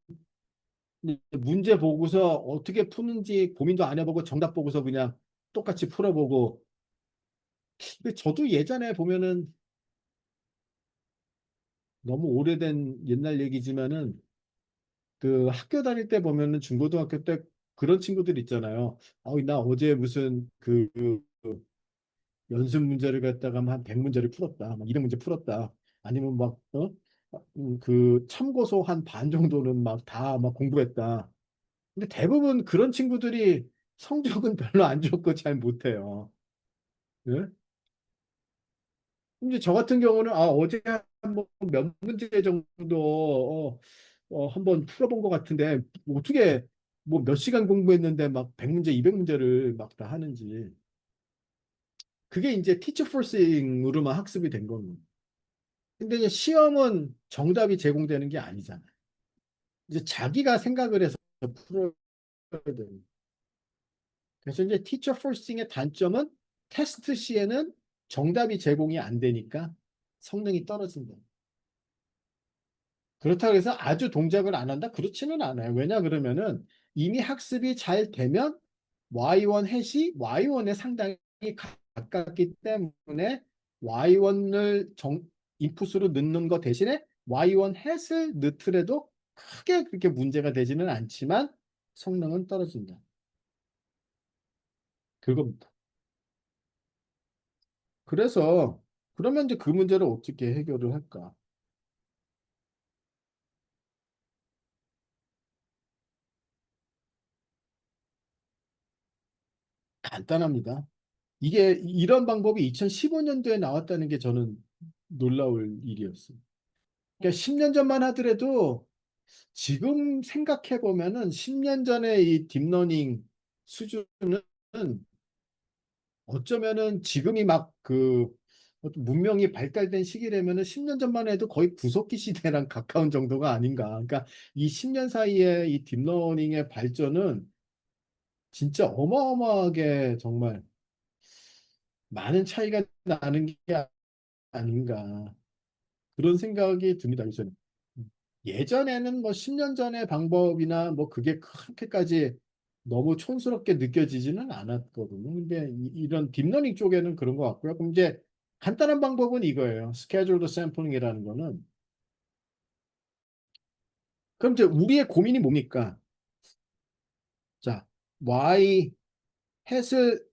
[SPEAKER 1] 문제 보고서 어떻게 푸는지 고민도 안 해보고 정답 보고서 그냥 똑같이 풀어보고. 근데 저도 예전에 보면은 너무 오래된 옛날 얘기지만은 그 학교 다닐 때 보면은 중고등학교 때 그런 친구들 있잖아요. 나 어제 무슨 그 연습 문제를 갖다가 한 100문제를 풀었다. 막 200문제 풀었다. 아니면 막 그 참고서 한 반 정도는 막 다 막 공부했다. 근데 대부분 그런 친구들이 성적은 별로 안 좋고 잘 못해요. 예? 이제 저 같은 경우는 어제 한번 몇 문제 정도 한번 풀어본 것 같은데 어떻게 뭐 몇 시간 공부했는데 막 100문제, 200문제를 막 다 하는지. 그게 이제 티처 포싱으로만 학습이 된 겁니다. 근데 이제 시험은 정답이 제공되는 게 아니잖아요. 이제 자기가 생각을 해서 풀어야 됩니다. 그래서 이제 티처 포싱의 단점은 테스트 시에는 정답이 제공이 안 되니까 성능이 떨어진다. 그렇다고 해서 아주 동작을 안 한다? 그렇지는 않아요. 왜냐 그러면은 이미 학습이 잘 되면 Y1 햇이 Y1에 상당히 가깝기 때문에 Y1을 인풋으로 넣는 것 대신에 Y1 햇을 넣더라도 크게 그렇게 문제가 되지는 않지만 성능은 떨어진다. 그겁니다. 그래서 그러면 이제 그 문제를 어떻게 해결을 할까? 간단합니다. 이게 이런 방법이 2015년도에 나왔다는 게 저는 놀라울 일이었어요. 그러니까 10년 전만 하더라도 지금 생각해 보면은 10년 전에 이 딥러닝 수준은 어쩌면은 지금이 막 그 문명이 발달된 시기라면은 10년 전만 해도 거의 구석기 시대랑 가까운 정도가 아닌가. 그러니까 이 10년 사이에 이 딥러닝의 발전은 진짜 어마어마하게 정말 많은 차이가 나는 게 아닌가. 그런 생각이 듭니다. 요새는. 예전에는 뭐 10년 전의 방법이나 뭐 그게 그렇게까지 너무 촌스럽게 느껴지지는 않았거든요. 근데 이런 딥러닝 쪽에는 그런 것 같고요. 그럼 이제 간단한 방법은 이거예요. 스케줄드 샘플링이라는 거는. 그럼 이제 우리의 고민이 뭡니까? 자, Y 햇을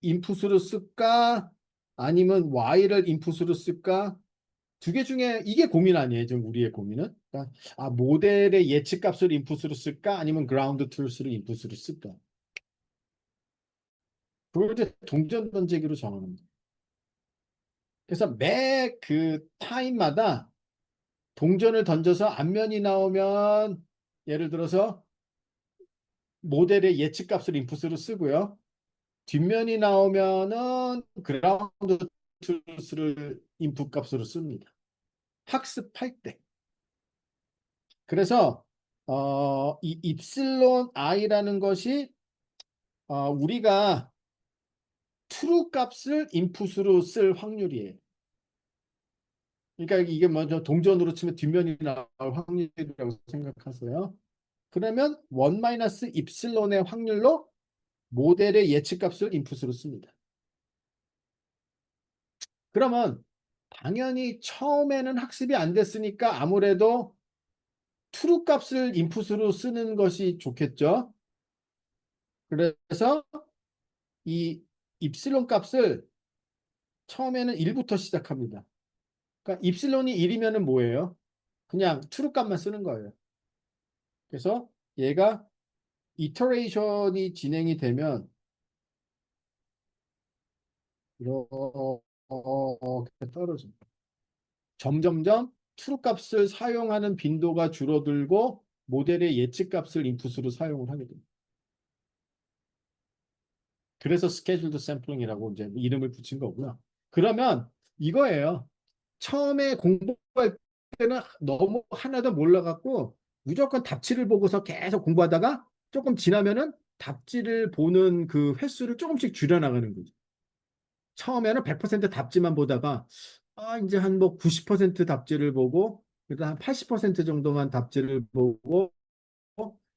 [SPEAKER 1] 인풋으로 쓸까? 아니면 Y를 인풋으로 쓸까? 두 개 중에 이게 고민 아니에요. 지금 우리의 고민은. 그러니까 모델의 예측값을 인풋으로 쓸까? 아니면 그라운드 트루스를 인풋으로 쓸까? 그걸 이제 동전 던지기로 정하는 거예요. 그래서 매 그 타임마다 동전을 던져서 앞면이 나오면 예를 들어서 모델의 예측값을 인풋으로 쓰고요. 뒷면이 나오면은 그라운드 트루스를 인풋 값으로 씁니다. 학습할 때. 그래서 이 입실론 i라는 것이 우리가 true 값을 인풋으로 쓸 확률이에요. 그러니까 이게 먼저 동전으로 치면 뒷면이 나올 확률이라고 생각하세요. 그러면 1 마이너스 입실론의 확률로 모델의 예측값을 인풋으로 씁니다. 그러면 당연히 처음에는 학습이 안 됐으니까 아무래도 트루 값을 인풋으로 쓰는 것이 좋겠죠. 그래서 이 입실론 값을 처음에는 1부터 시작합니다. 그러니까 입실론이 1이면은 뭐예요? 그냥 트루 값만 쓰는 거예요. 그래서 얘가 이터레이션이 진행이 되면 이렇게 떨어집니다. 점점점 트루 값을 사용하는 빈도가 줄어들고 모델의 예측 값을 인풋으로 사용을 하게 됩니다. 그래서 스케줄드 샘플링이라고 이제 이름을 붙인 거고요. 그러면 이거예요. 처음에 공부할 때는 너무 하나도 몰라갖고 무조건 답지를 보고서 계속 공부하다가 조금 지나면은 답지를 보는 그 횟수를 조금씩 줄여나가는 거죠. 처음에는 100% 답지만 보다가 이제 한 뭐 90% 답지를 보고 그다음 한 80% 정도만 답지를 보고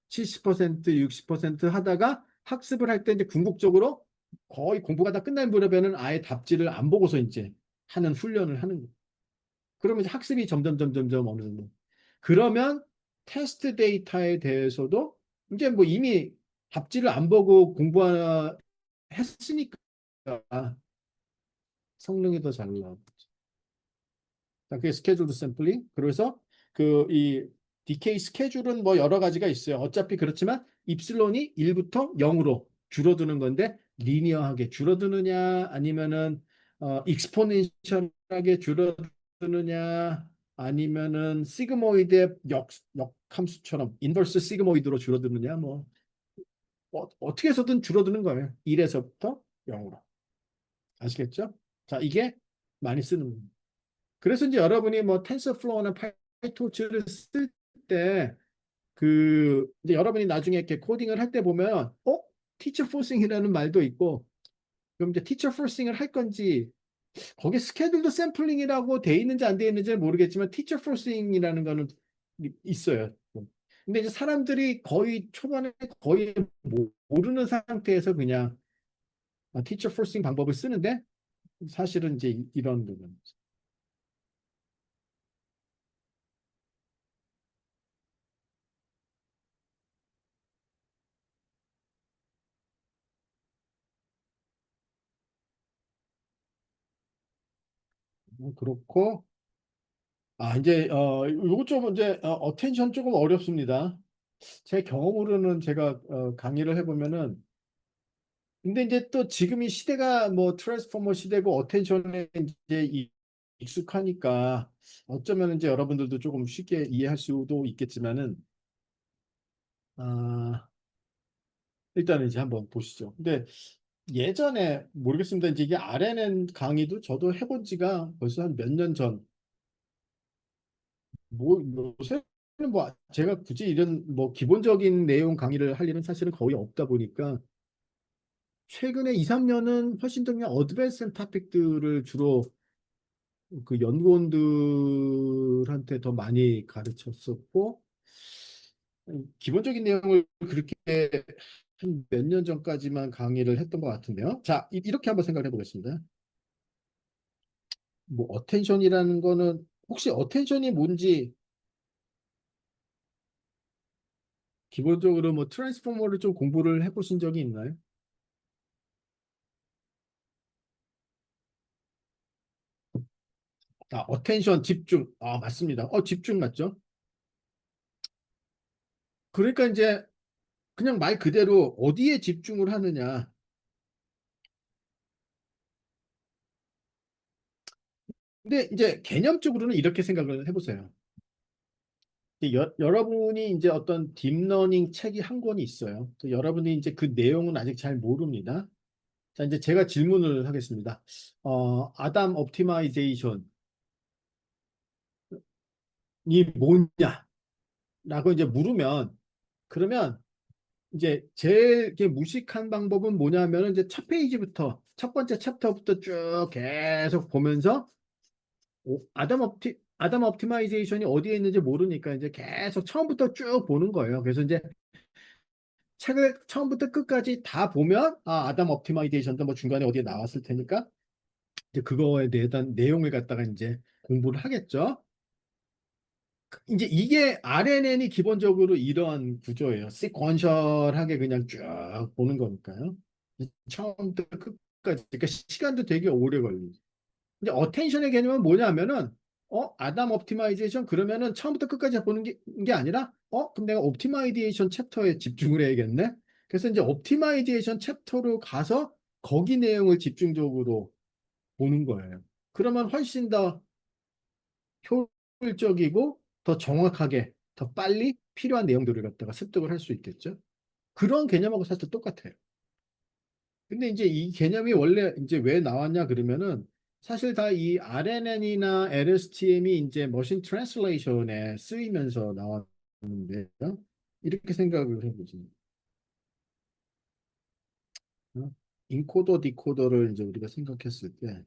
[SPEAKER 1] 70%, 60% 하다가 학습을 할 때 이제 궁극적으로 거의 공부가 다 끝날 무렵에는 아예 답지를 안 보고서 이제 하는 훈련을 하는 거예요. 그러면 이제 학습이 점점 어느 정도. 그러면 테스트 데이터에 대해서도 이제 뭐 이미 답지를 안 보고 공부했으니까 성능이 더 잘 나오죠. 그게 스케줄드 샘플링. 그래서 그 이 디케이 스케줄은 뭐 여러 가지가 있어요. 어차피 그렇지만 입실론이 1부터 0으로 줄어드는 건데 리니어하게 줄어드느냐 아니면은 익스포넨셜하게 줄어드느냐 아니면은 시그모이드의 역함수처럼 인버스 시그모이드로 줄어드느냐 뭐 어떻게 해서든 줄어드는 거예요. 1에서부터 0으로. 아시겠죠? 자, 이게 많이 쓰는 겁니다. 그래서 이제 여러분이 뭐 텐서플로우나 파이토치를 쓸 때 그 이제 여러분이 나중에 이렇게 코딩을 할 때 보면 티처 포싱이라는 말도 있고 그럼 이제 티처 포싱을 할 건지 거기 스케줄드 샘플링이라고 돼 있는지 안 돼 있는지는 모르겠지만 티처 포싱이라는 거는 있어요. 근데 이제 사람들이 거의 초반에 거의 모르는 상태에서 그냥 티처 포싱 방법을 쓰는데 사실은 이제 이런 부분. 그렇고 이제 요거 좀 이제 어텐션 조금 어렵습니다. 제 경험으로는 제가 강의를 해보면은 근데 이제 또 지금 이 시대가 뭐 트랜스포머 시대고 어텐션에 이제 익숙하니까 어쩌면 이제 여러분들도 조금 쉽게 이해할 수도 있겠지만은 아, 일단은 이제 한번 보시죠. 근데 예전에 모르겠습니다. 이제 이게 RNN 강의도 저도 해본 지가 벌써 한 몇 년 전. 뭐 요새는 뭐 제가 굳이 이런 뭐 기본적인 내용 강의를 할 일은 사실은 거의 없다 보니까 최근에 2, 3년은 훨씬 더 그냥 어드밴스한 토픽들을 주로 그 연구원들한테 더 많이 가르쳤었고 기본적인 내용을 그렇게 한 몇 년 전까지만 강의를 했던 것 같은데요. 자, 이렇게 한번 생각해 보겠습니다. 뭐 어텐션이라는 거는 혹시 어텐션이 뭔지 기본적으로 뭐 트랜스포머를 좀 공부를 해보신 적이 있나요? 어텐션 집중. 맞습니다. 집중 맞죠? 그러니까 이제 그냥 말 그대로 어디에 집중을 하느냐. 근데 이제 개념적으로는 이렇게 생각을 해보세요. 여러분이 이제 어떤 딥러닝 책이 한 권이 있어요. 여러분이 이제 그 내용은 아직 잘 모릅니다. 자, 이제 제가 질문을 하겠습니다. 아담 옵티마이제이션이 뭐냐라고 이제 물으면 그러면 이제 제일 이렇게 무식한 방법은 뭐냐면 이제 첫 페이지부터 첫 번째 챕터부터 쭉 계속 보면서 아담 옵티마이제이션이 어디에 있는지 모르니까 이제 계속 처음부터 쭉 보는 거예요. 그래서 이제 책을 처음부터 끝까지 다 보면 아담 옵티마이제이션도 뭐 중간에 어디에 나왔을 테니까 이제 그거에 대한 내용을 갖다가 이제 공부를 하겠죠. 이제 이게 RNN이 기본적으로 이러한 구조예요. 시퀀셜하게 그냥 쭉 보는 거니까요. 처음부터 끝까지. 그러니까 시간도 되게 오래 걸리죠. 이제 어텐션의 개념은 뭐냐면은 아담 옵티마이제이션 그러면은 처음부터 끝까지 보는 게 아니라 그럼 내가 옵티마이제이션 챕터에 집중을 해야겠네. 그래서 이제 옵티마이제이션 챕터로 가서 거기 내용을 집중적으로 보는 거예요. 그러면 훨씬 더 효율적이고 더 정확하게 더 빨리 필요한 내용들을 갖다가 습득을 할 수 있겠죠. 그런 개념하고 사실 똑같아요. 근데 이제 이 개념이 원래 이제 왜 나왔냐 그러면은 사실 다 이 RNN이나 LSTM이 이제 머신 트랜슬레이션에 쓰이면서 나왔는데요. 이렇게 생각을 해보지. 인코더 디코더를 이제 우리가 생각했을 때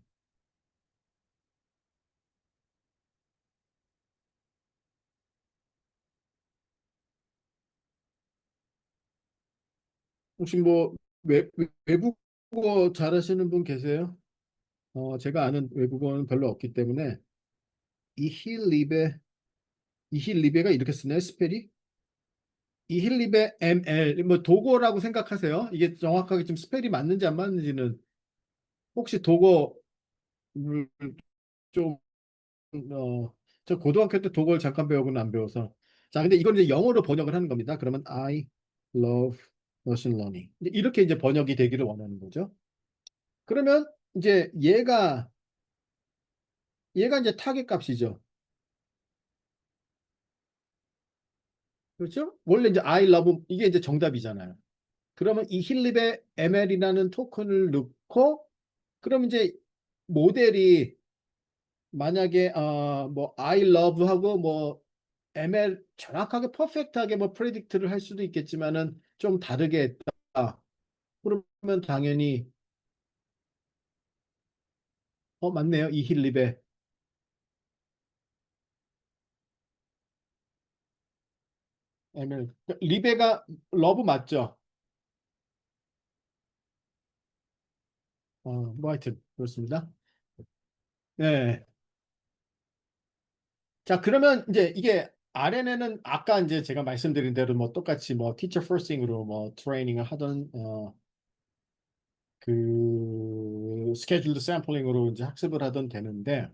[SPEAKER 1] 혹시 뭐 외국어 잘하시는 분 계세요? 제가 아는 외국어는 별로 없기 때문에 이힐리베 이힐리베가 이렇게 쓰네 스펠이 이힐리베 ML 뭐 도거라고 생각하세요? 이게 정확하게 좀 스펠이 맞는지 안 맞는지는 혹시 도거를 좀 저 고등학교 때 도거를 잠깐 배우고는 안 배워서 자 근데 이건 이제 영어로 번역을 하는 겁니다. 그러면 I love machine learning 이렇게 이제 번역이 되기를 원하는 거죠. 그러면 이제 얘가 이제 타겟 값이죠. 그렇죠? 원래 이제 I love 이게 이제 정답이잖아요. 그러면 이 힐립의 ML이라는 토큰을 넣고 그럼 이제 모델이 만약에 뭐 I love 하고 뭐 ML 정확하게 퍼펙트하게 뭐 프레딕트를 할 수도 있겠지만은 좀 다르게 했다. 그러면 당연히 맞네요. 이 힐립의 ML 리베가 러브 맞죠? 뭐 하여튼 그렇습니다. 네. 자, 그러면 이제 이게 RNN은 아까 이제 제가 말씀드린 대로 뭐 똑같이 뭐 티처 퍼스팅으로 뭐 트레이닝을 하던 그 스케줄드 샘플링으로 이제 학습을 하던 되는데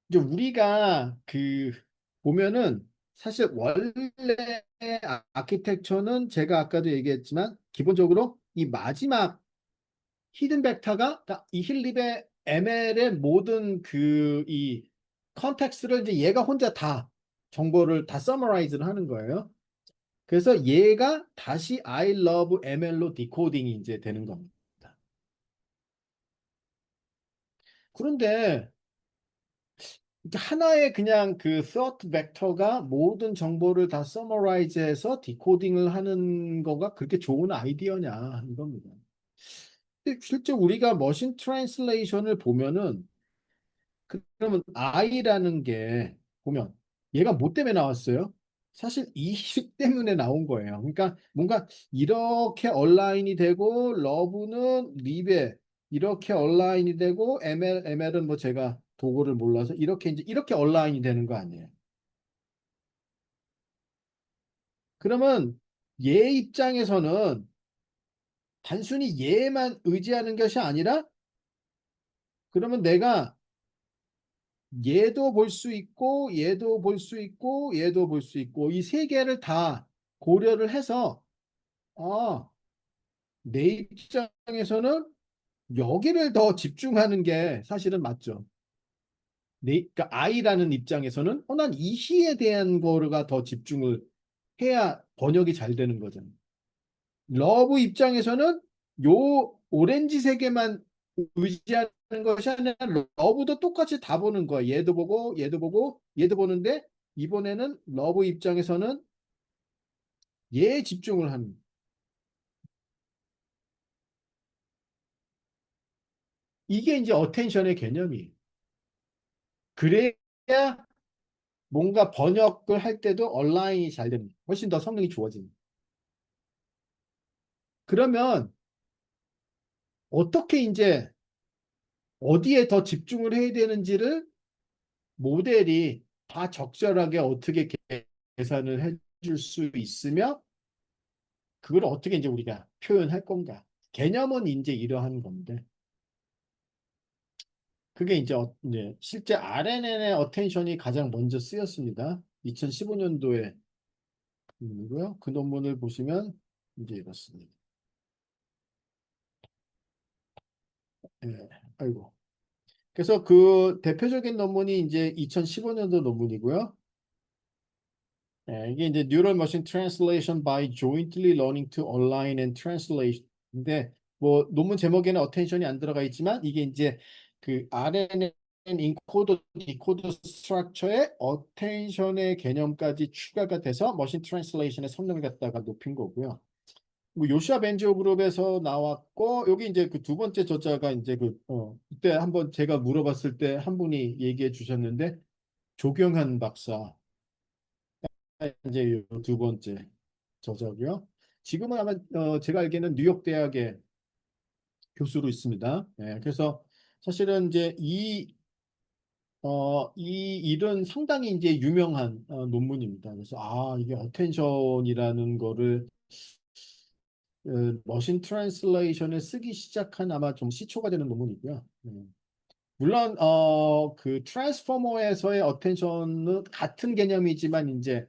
[SPEAKER 1] 이제 우리가 그 보면은 사실 원래 아키텍처는 제가 아까도 얘기했지만 기본적으로 이 마지막 히든 벡터가 이 힐립의 ML의 모든 그 이 컨텍스트를 이제 얘가 혼자 다 정보를 다 서머라이즈를 하는 거예요. 그래서 얘가 다시 I love ML로 디코딩이 이제 되는 겁니다. 그런데 이게 하나의 그냥 그 thought 벡터가 모든 정보를 다 서머라이즈해서 디코딩을 하는 거가 그렇게 좋은 아이디어냐 이겁니다. 근데 실제 우리가 머신 트랜슬레이션을 보면은 그러면 I라는 게 보면 얘가 뭐 때문에 나왔어요? 사실 이 때문에 나온 거예요. 그러니까 뭔가 이렇게 얼라인이 되고 러브는 립에 이렇게 얼라인이 되고 ML은 뭐 제가 도구를 몰라서 이렇게 이제 이렇게 얼라인이 되는 거 아니에요. 그러면 얘 입장에서는 단순히 얘만 의지하는 것이 아니라 그러면 내가 얘도 볼 수 있고 얘도 볼 수 있고 얘도 볼 수 있고 이 세 개를 다 고려를 해서 아, 내 입장에서는 여기를 더 집중하는 게 사실은 맞죠. 그러니까 I라는 입장에서는 난 이 시에 대한 거가 더 집중을 해야 번역이 잘 되는 거잖아요. 러브 입장에서는 요 오렌지 세 개만 의지하는 것이 아니라 러브도 똑같이 다 보는 거야. 얘도 보고 얘도 보고 얘도 보는데 이번에는 러브 입장에서는 얘에 집중을 하는 이게 이제 어텐션의 개념이에요. 그래야 뭔가 번역을 할 때도 얼라인이 잘 됩니다. 훨씬 더 성능이 좋아집니다. 그러면 어떻게 이제 어디에 더 집중을 해야 되는지를 모델이 다 적절하게 어떻게 계산을 해줄 수 있으며 그걸 어떻게 이제 우리가 표현할 건가. 개념은 이제 이러한 건데 그게 이제 실제 RNN의 어텐션이 가장 먼저 쓰였습니다. 2015년도에 이고요. 그 논문을 보시면 이제 이렇습니다. 예, 아이고. 그래서 그 대표적인 논문이 이제 2015년도 논문이고요. 예, 이게 이제 Neural Machine Translation by Jointly Learning to Align and Translation. 근데 뭐 논문 제목에는 어텐션이 안 들어가 있지만 이게 이제 그 RNN 인코더 디코더 스트럭처의 어텐션의 개념까지 추가가 돼서 머신 트랜슬레이션의 성능을 갖다가 높인 거고요. 뭐 요시아 벤지오 그룹에서 나왔고 여기 이제 그 두 번째 저자가 이제 그때 한번 제가 물어봤을 때 한 분이 얘기해 주셨는데 조경현 박사 이제 두 번째 저자고요. 지금은 아마 제가 알기에는 뉴욕 대학의 교수로 있습니다. 예, 그래서 사실은 이제 이 일은 상당히 이제 유명한 논문입니다. 그래서 이게 어텐션이라는 거를 머신 트랜슬레이션에 쓰기 시작한 아마 좀 시초가 되는 논문이고요. 물론 그 트랜스포머에서의 어텐션은 같은 개념이지만 이제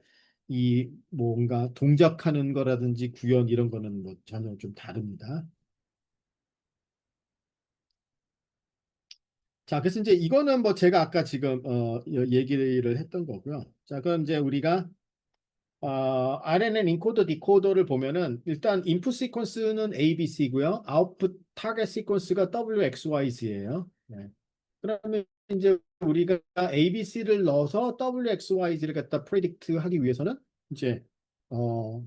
[SPEAKER 1] 이 뭔가 동작하는 거라든지 구현 이런 거는 뭐 전혀 좀 다릅니다. 자, 그래서 이제 이거는 뭐 제가 아까 지금 얘기를 했던 거고요. 자, 그럼 이제 우리가 RNN 인코더 디코더를 보면은 일단 인풋 시퀀스는 ABC고요. 아웃풋 타겟 시퀀스가 WXYZ예요. 네. 그러면 이제 우리가 ABC를 넣어서 WXYZ를 갖다 프레딕트 하기 위해서는 이제 어,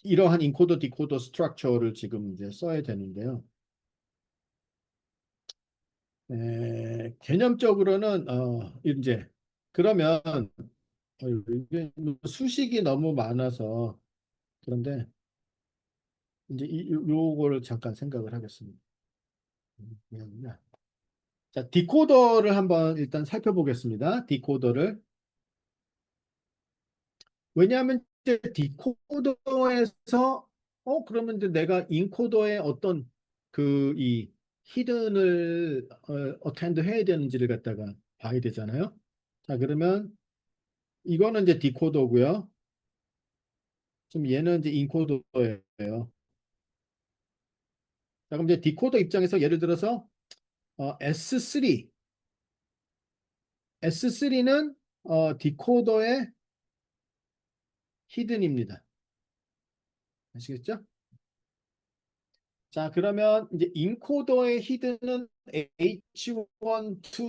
[SPEAKER 1] 이러한 인코더 디코더 스트럭처를 지금 이제 써야 되는데요. 개념적으로는 이제 그러면 이게 수식이 너무 많아서 그런데 이제 요거를 잠깐 생각을 하겠습니다. 뭐냐면 자, 디코더를 한번 일단 살펴보겠습니다. 디코더를. 왜냐하면 이제 디코더에서 그러면 이제 내가 인코더의 어떤 그 이 히든을 어텐드 해야 되는지를 갖다가 봐야 되잖아요. 자, 그러면 이거는 이제 디코더고요. 지금 얘는 이제 인코더예요. 자, 그럼 이제 디코더 입장에서 예를 들어서 S3는 디코더의 히든입니다. 아시겠죠? 자, 그러면 이제 인코더의 히든은 H1, 2,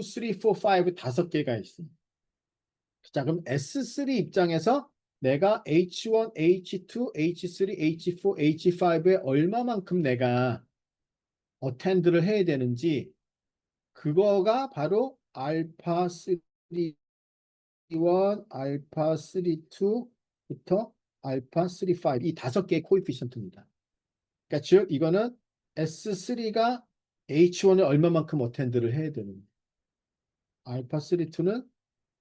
[SPEAKER 1] 3, 4, 5 다섯 개가 있습니다. 자, 그럼 S3 입장에서 내가 H1, H2, H3, H4, H5에 얼마만큼 내가 어텐드를 해야 되는지 그거가 바로 알파 3, 1, 알파 3, 2부터 알파 3, 5 이 다섯 개의 코에피션트입니다. 그러니까 즉 이거는 S3가 H1에 얼마만큼 어텐드를 해야 되는 알파 3, 2는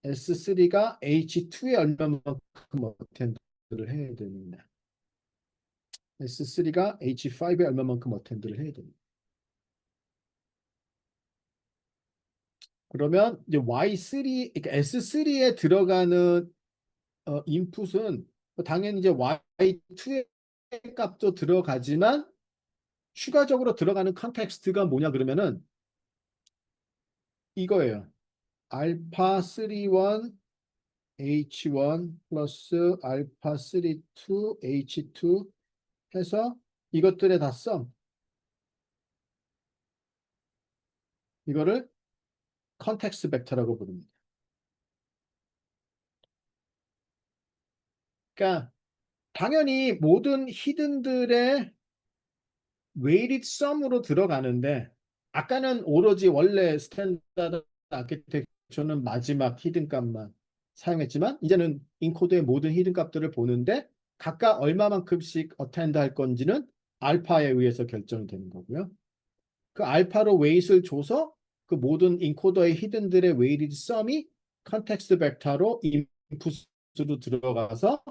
[SPEAKER 1] S3가 H2에 얼마만큼 어텐드를 해야 됩니다. S3가 H5에 얼마만큼 어텐드를 해야 됩니다. 그러면 이제 Y3, 그러니까 S3에 들어가는 인풋은 당연히 이제 Y2의 값도 들어가지만 추가적으로 들어가는 컨텍스트가 뭐냐 그러면은 이거예요. 알파 3, 1 H1 플러스 알파 3, 2 H2 해서 이것들의 다 썸. 이거를 컨텍스트 벡터라고 부릅니다. 그러니까 당연히 모든 히든들의 웨이리드 썸으로 들어가는데 아까는 오로지 원래 스탠다드 아키텍처 저는 마지막 히든 값만 사용했지만 이제는 인코더의 모든 히든 값들을 보는데 각각 얼마만큼씩 어텐드 할 건지는 알파에 의해서 결정이 되는 거고요. 그 알파로 웨이트를 줘서 그 모든 인코더의 히든들의 웨이티드 썸이 컨텍스트 벡터로 인풋으로 들어가서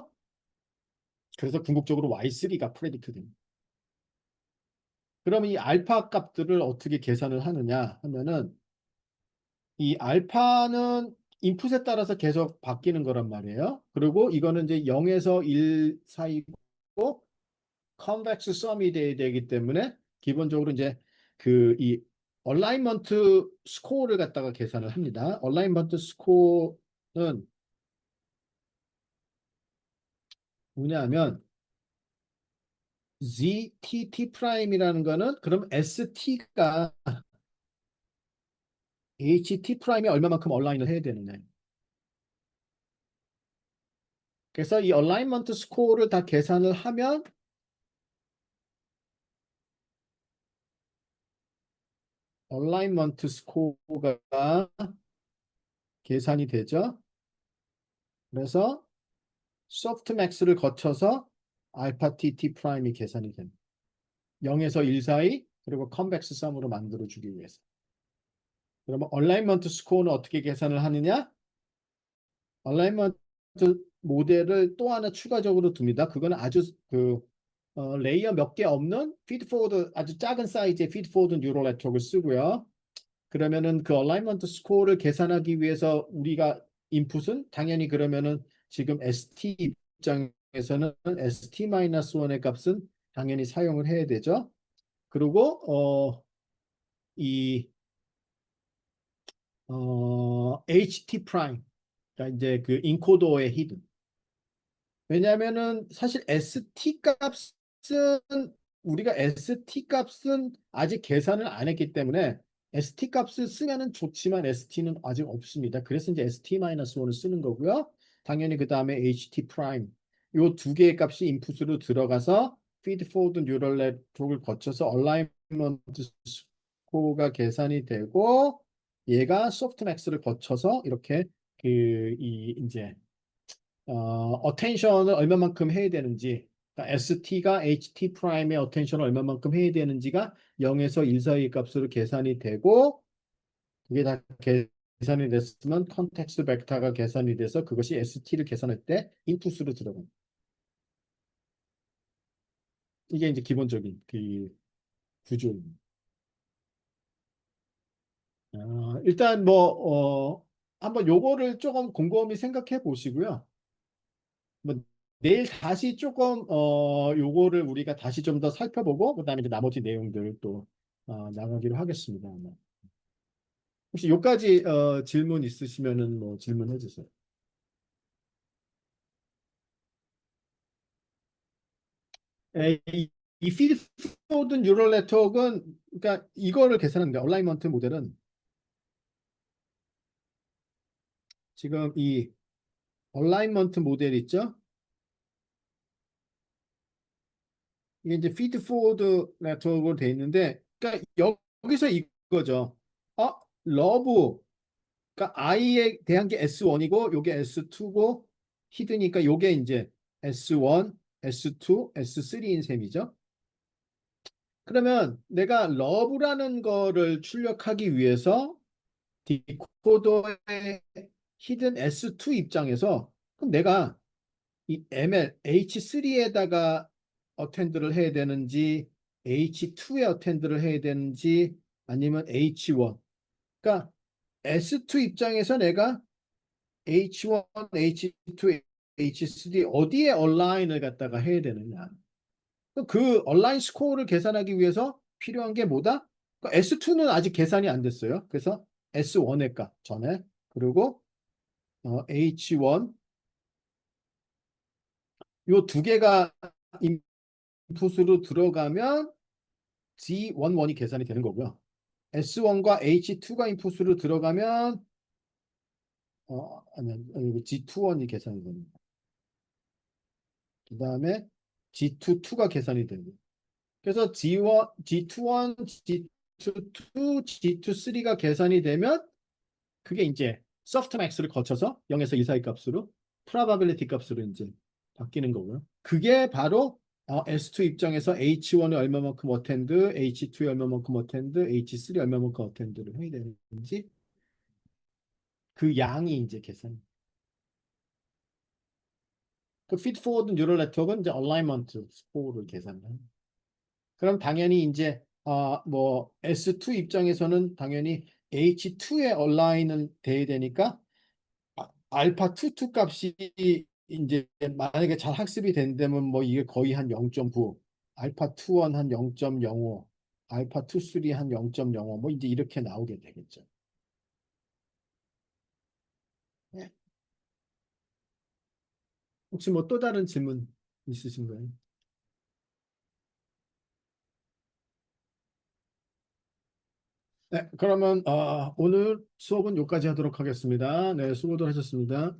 [SPEAKER 1] 그래서 궁극적으로 Y3가 프레딕트 됩니다. 그럼 이 알파 값들을 어떻게 계산을 하느냐 하면은 이 알파는 인풋에 따라서 계속 바뀌는 거란 말이에요. 그리고 이거는 이제 0에서 1 사이고 컨벡스 썸이 돼야 되기 때문에 기본적으로 이제 그 이 얼라이먼트 스코어를 갖다가 계산을 합니다. 얼라이먼트 스코어는 뭐냐면 ZTT 프라임이라는 거는 그럼 ST가 HT 프라임에 얼마만큼 얼라인을 해야 되느냐. 그래서 이 얼라이먼트 스코어를 다 계산을 하면 얼라이먼트 스코어가 계산이 되죠. 그래서 소프트맥스를 거쳐서 알파 TT 프라임이 계산이 됩니다. 0에서 1 사이 그리고 컨벡스 썸으로 만들어주기 위해서. 그러면 얼라이먼트 스코어는 어떻게 계산을 하느냐? 얼라이먼트 모델을 또 하나 추가적으로 둡니다. 그거는 아주 레이어 몇 개 없는 피드포워드 아주 작은 사이즈의 피드포워드 뉴럴 네트워크를 쓰고요. 그러면은 그 얼라이먼트 스코어를 계산하기 위해서 우리가 인풋은 당연히 그러면은 지금 ST 입장에서는 ST-1의 값은 당연히 사용을 해야 되죠. 그리고 이 HT 프라임 그러니까 이제 그 인코더의 히든. 왜냐하면은 사실 ST 값은 우리가 ST 값은 아직 계산을 안 했기 때문에 ST 값을 쓰면은 좋지만 ST는 아직 없습니다. 그래서 이제 ST-1을 쓰는 거고요. 당연히 그 다음에 HT 프라임 요 두 개의 값이 인풋으로 들어가서 피드포워드 뉴럴 네트워크를 거쳐서 얼라이먼트 스코어가 계산이 되고 얘가 소프트맥스를 거쳐서 이렇게 이제 어텐션을 얼마만큼 해야 되는지, 그러니까 ST가 HT 프라임의 어텐션을 얼마만큼 해야 되는지가 0에서 1 사이 값으로 계산이 되고, 그게 다 계산이 됐으면 컨텍스트 벡터가 계산이 돼서 그것이 ST를 계산할 때 인풋으로 들어갑니다. 이게 이제 기본적인 그 구조입니다. 일단 한번 요거를 조금 곰곰이 생각해 보시고요. 뭐 내일 다시 조금 요거를 우리가 다시 좀 더 살펴보고 그다음에 이제 나머지 내용들 또 나가기로 하겠습니다. 혹시 요까지 질문 있으시면은 뭐 질문해 주세요. 이 피드포워드 뉴럴 네트워크는 그러니까 이거를 계산하는데 얼라이먼트 모델은 지금 이 얼라이먼트 모델 있죠? 이게 이제 피드포워드 네트워크로 돼 있는데 그러니까 여기서 이거죠. 러브 그러니까 i에 대한 게 S1이고 요게 S2고 히드니까 요게 이제 S1, S2, S3인 셈이죠. 그러면 내가 러브라는 거를 출력하기 위해서 디코더의 히든 S2 입장에서 그럼 내가 이 ML H3에다가 어텐드를 해야 되는지 H2에 어텐드를 해야 되는지 아니면 H1 그러니까 S2 입장에서 내가 H1, H2, H3 어디에 얼라인을 갖다가 해야 되느냐. 그 얼라인 스코어를 계산하기 위해서 필요한 게 뭐다? S2는 아직 계산이 안 됐어요. 그래서 S1의 값 전에 그리고 H1 요 두 개가 인풋으로 들어가면 G11이 계산이 되는 거고요. S1과 H2가 인풋으로 들어가면 아니 G21이 계산이 됩니다. 그 다음에 G22가 계산이 되고 그래서 G1, G21, G22, G23가 계산이 되면 그게 이제 softmax를 거쳐서 0에서 2 사이 값으로 probability 값으로 이제 바뀌는 거고요. 그게 바로 S2 입장에서 H1이 얼마만큼 어텐드, H2이 얼마만큼 어텐드, H3 얼마만큼 어텐드를 해야 되는지 그 양이 이제 계산. 그 feedforward neural network은 이제 alignment score를 계산해요. 그럼 당연히 이제 뭐 S2 입장에서는 당연히 H2에 얼라인은 돼야 되니까 알파 22 값이 이제 만약에 잘 학습이 된다면 뭐 이게 거의 한 0.9, 알파 21 한 0.05, 알파 23 한 0.05, 뭐 이제 이렇게 나오게 되겠죠. 네. 혹시 뭐 또 다른 질문 있으신가요? 네, 그러면 오늘 수업은 여기까지 하도록 하겠습니다. 네, 수고들 하셨습니다.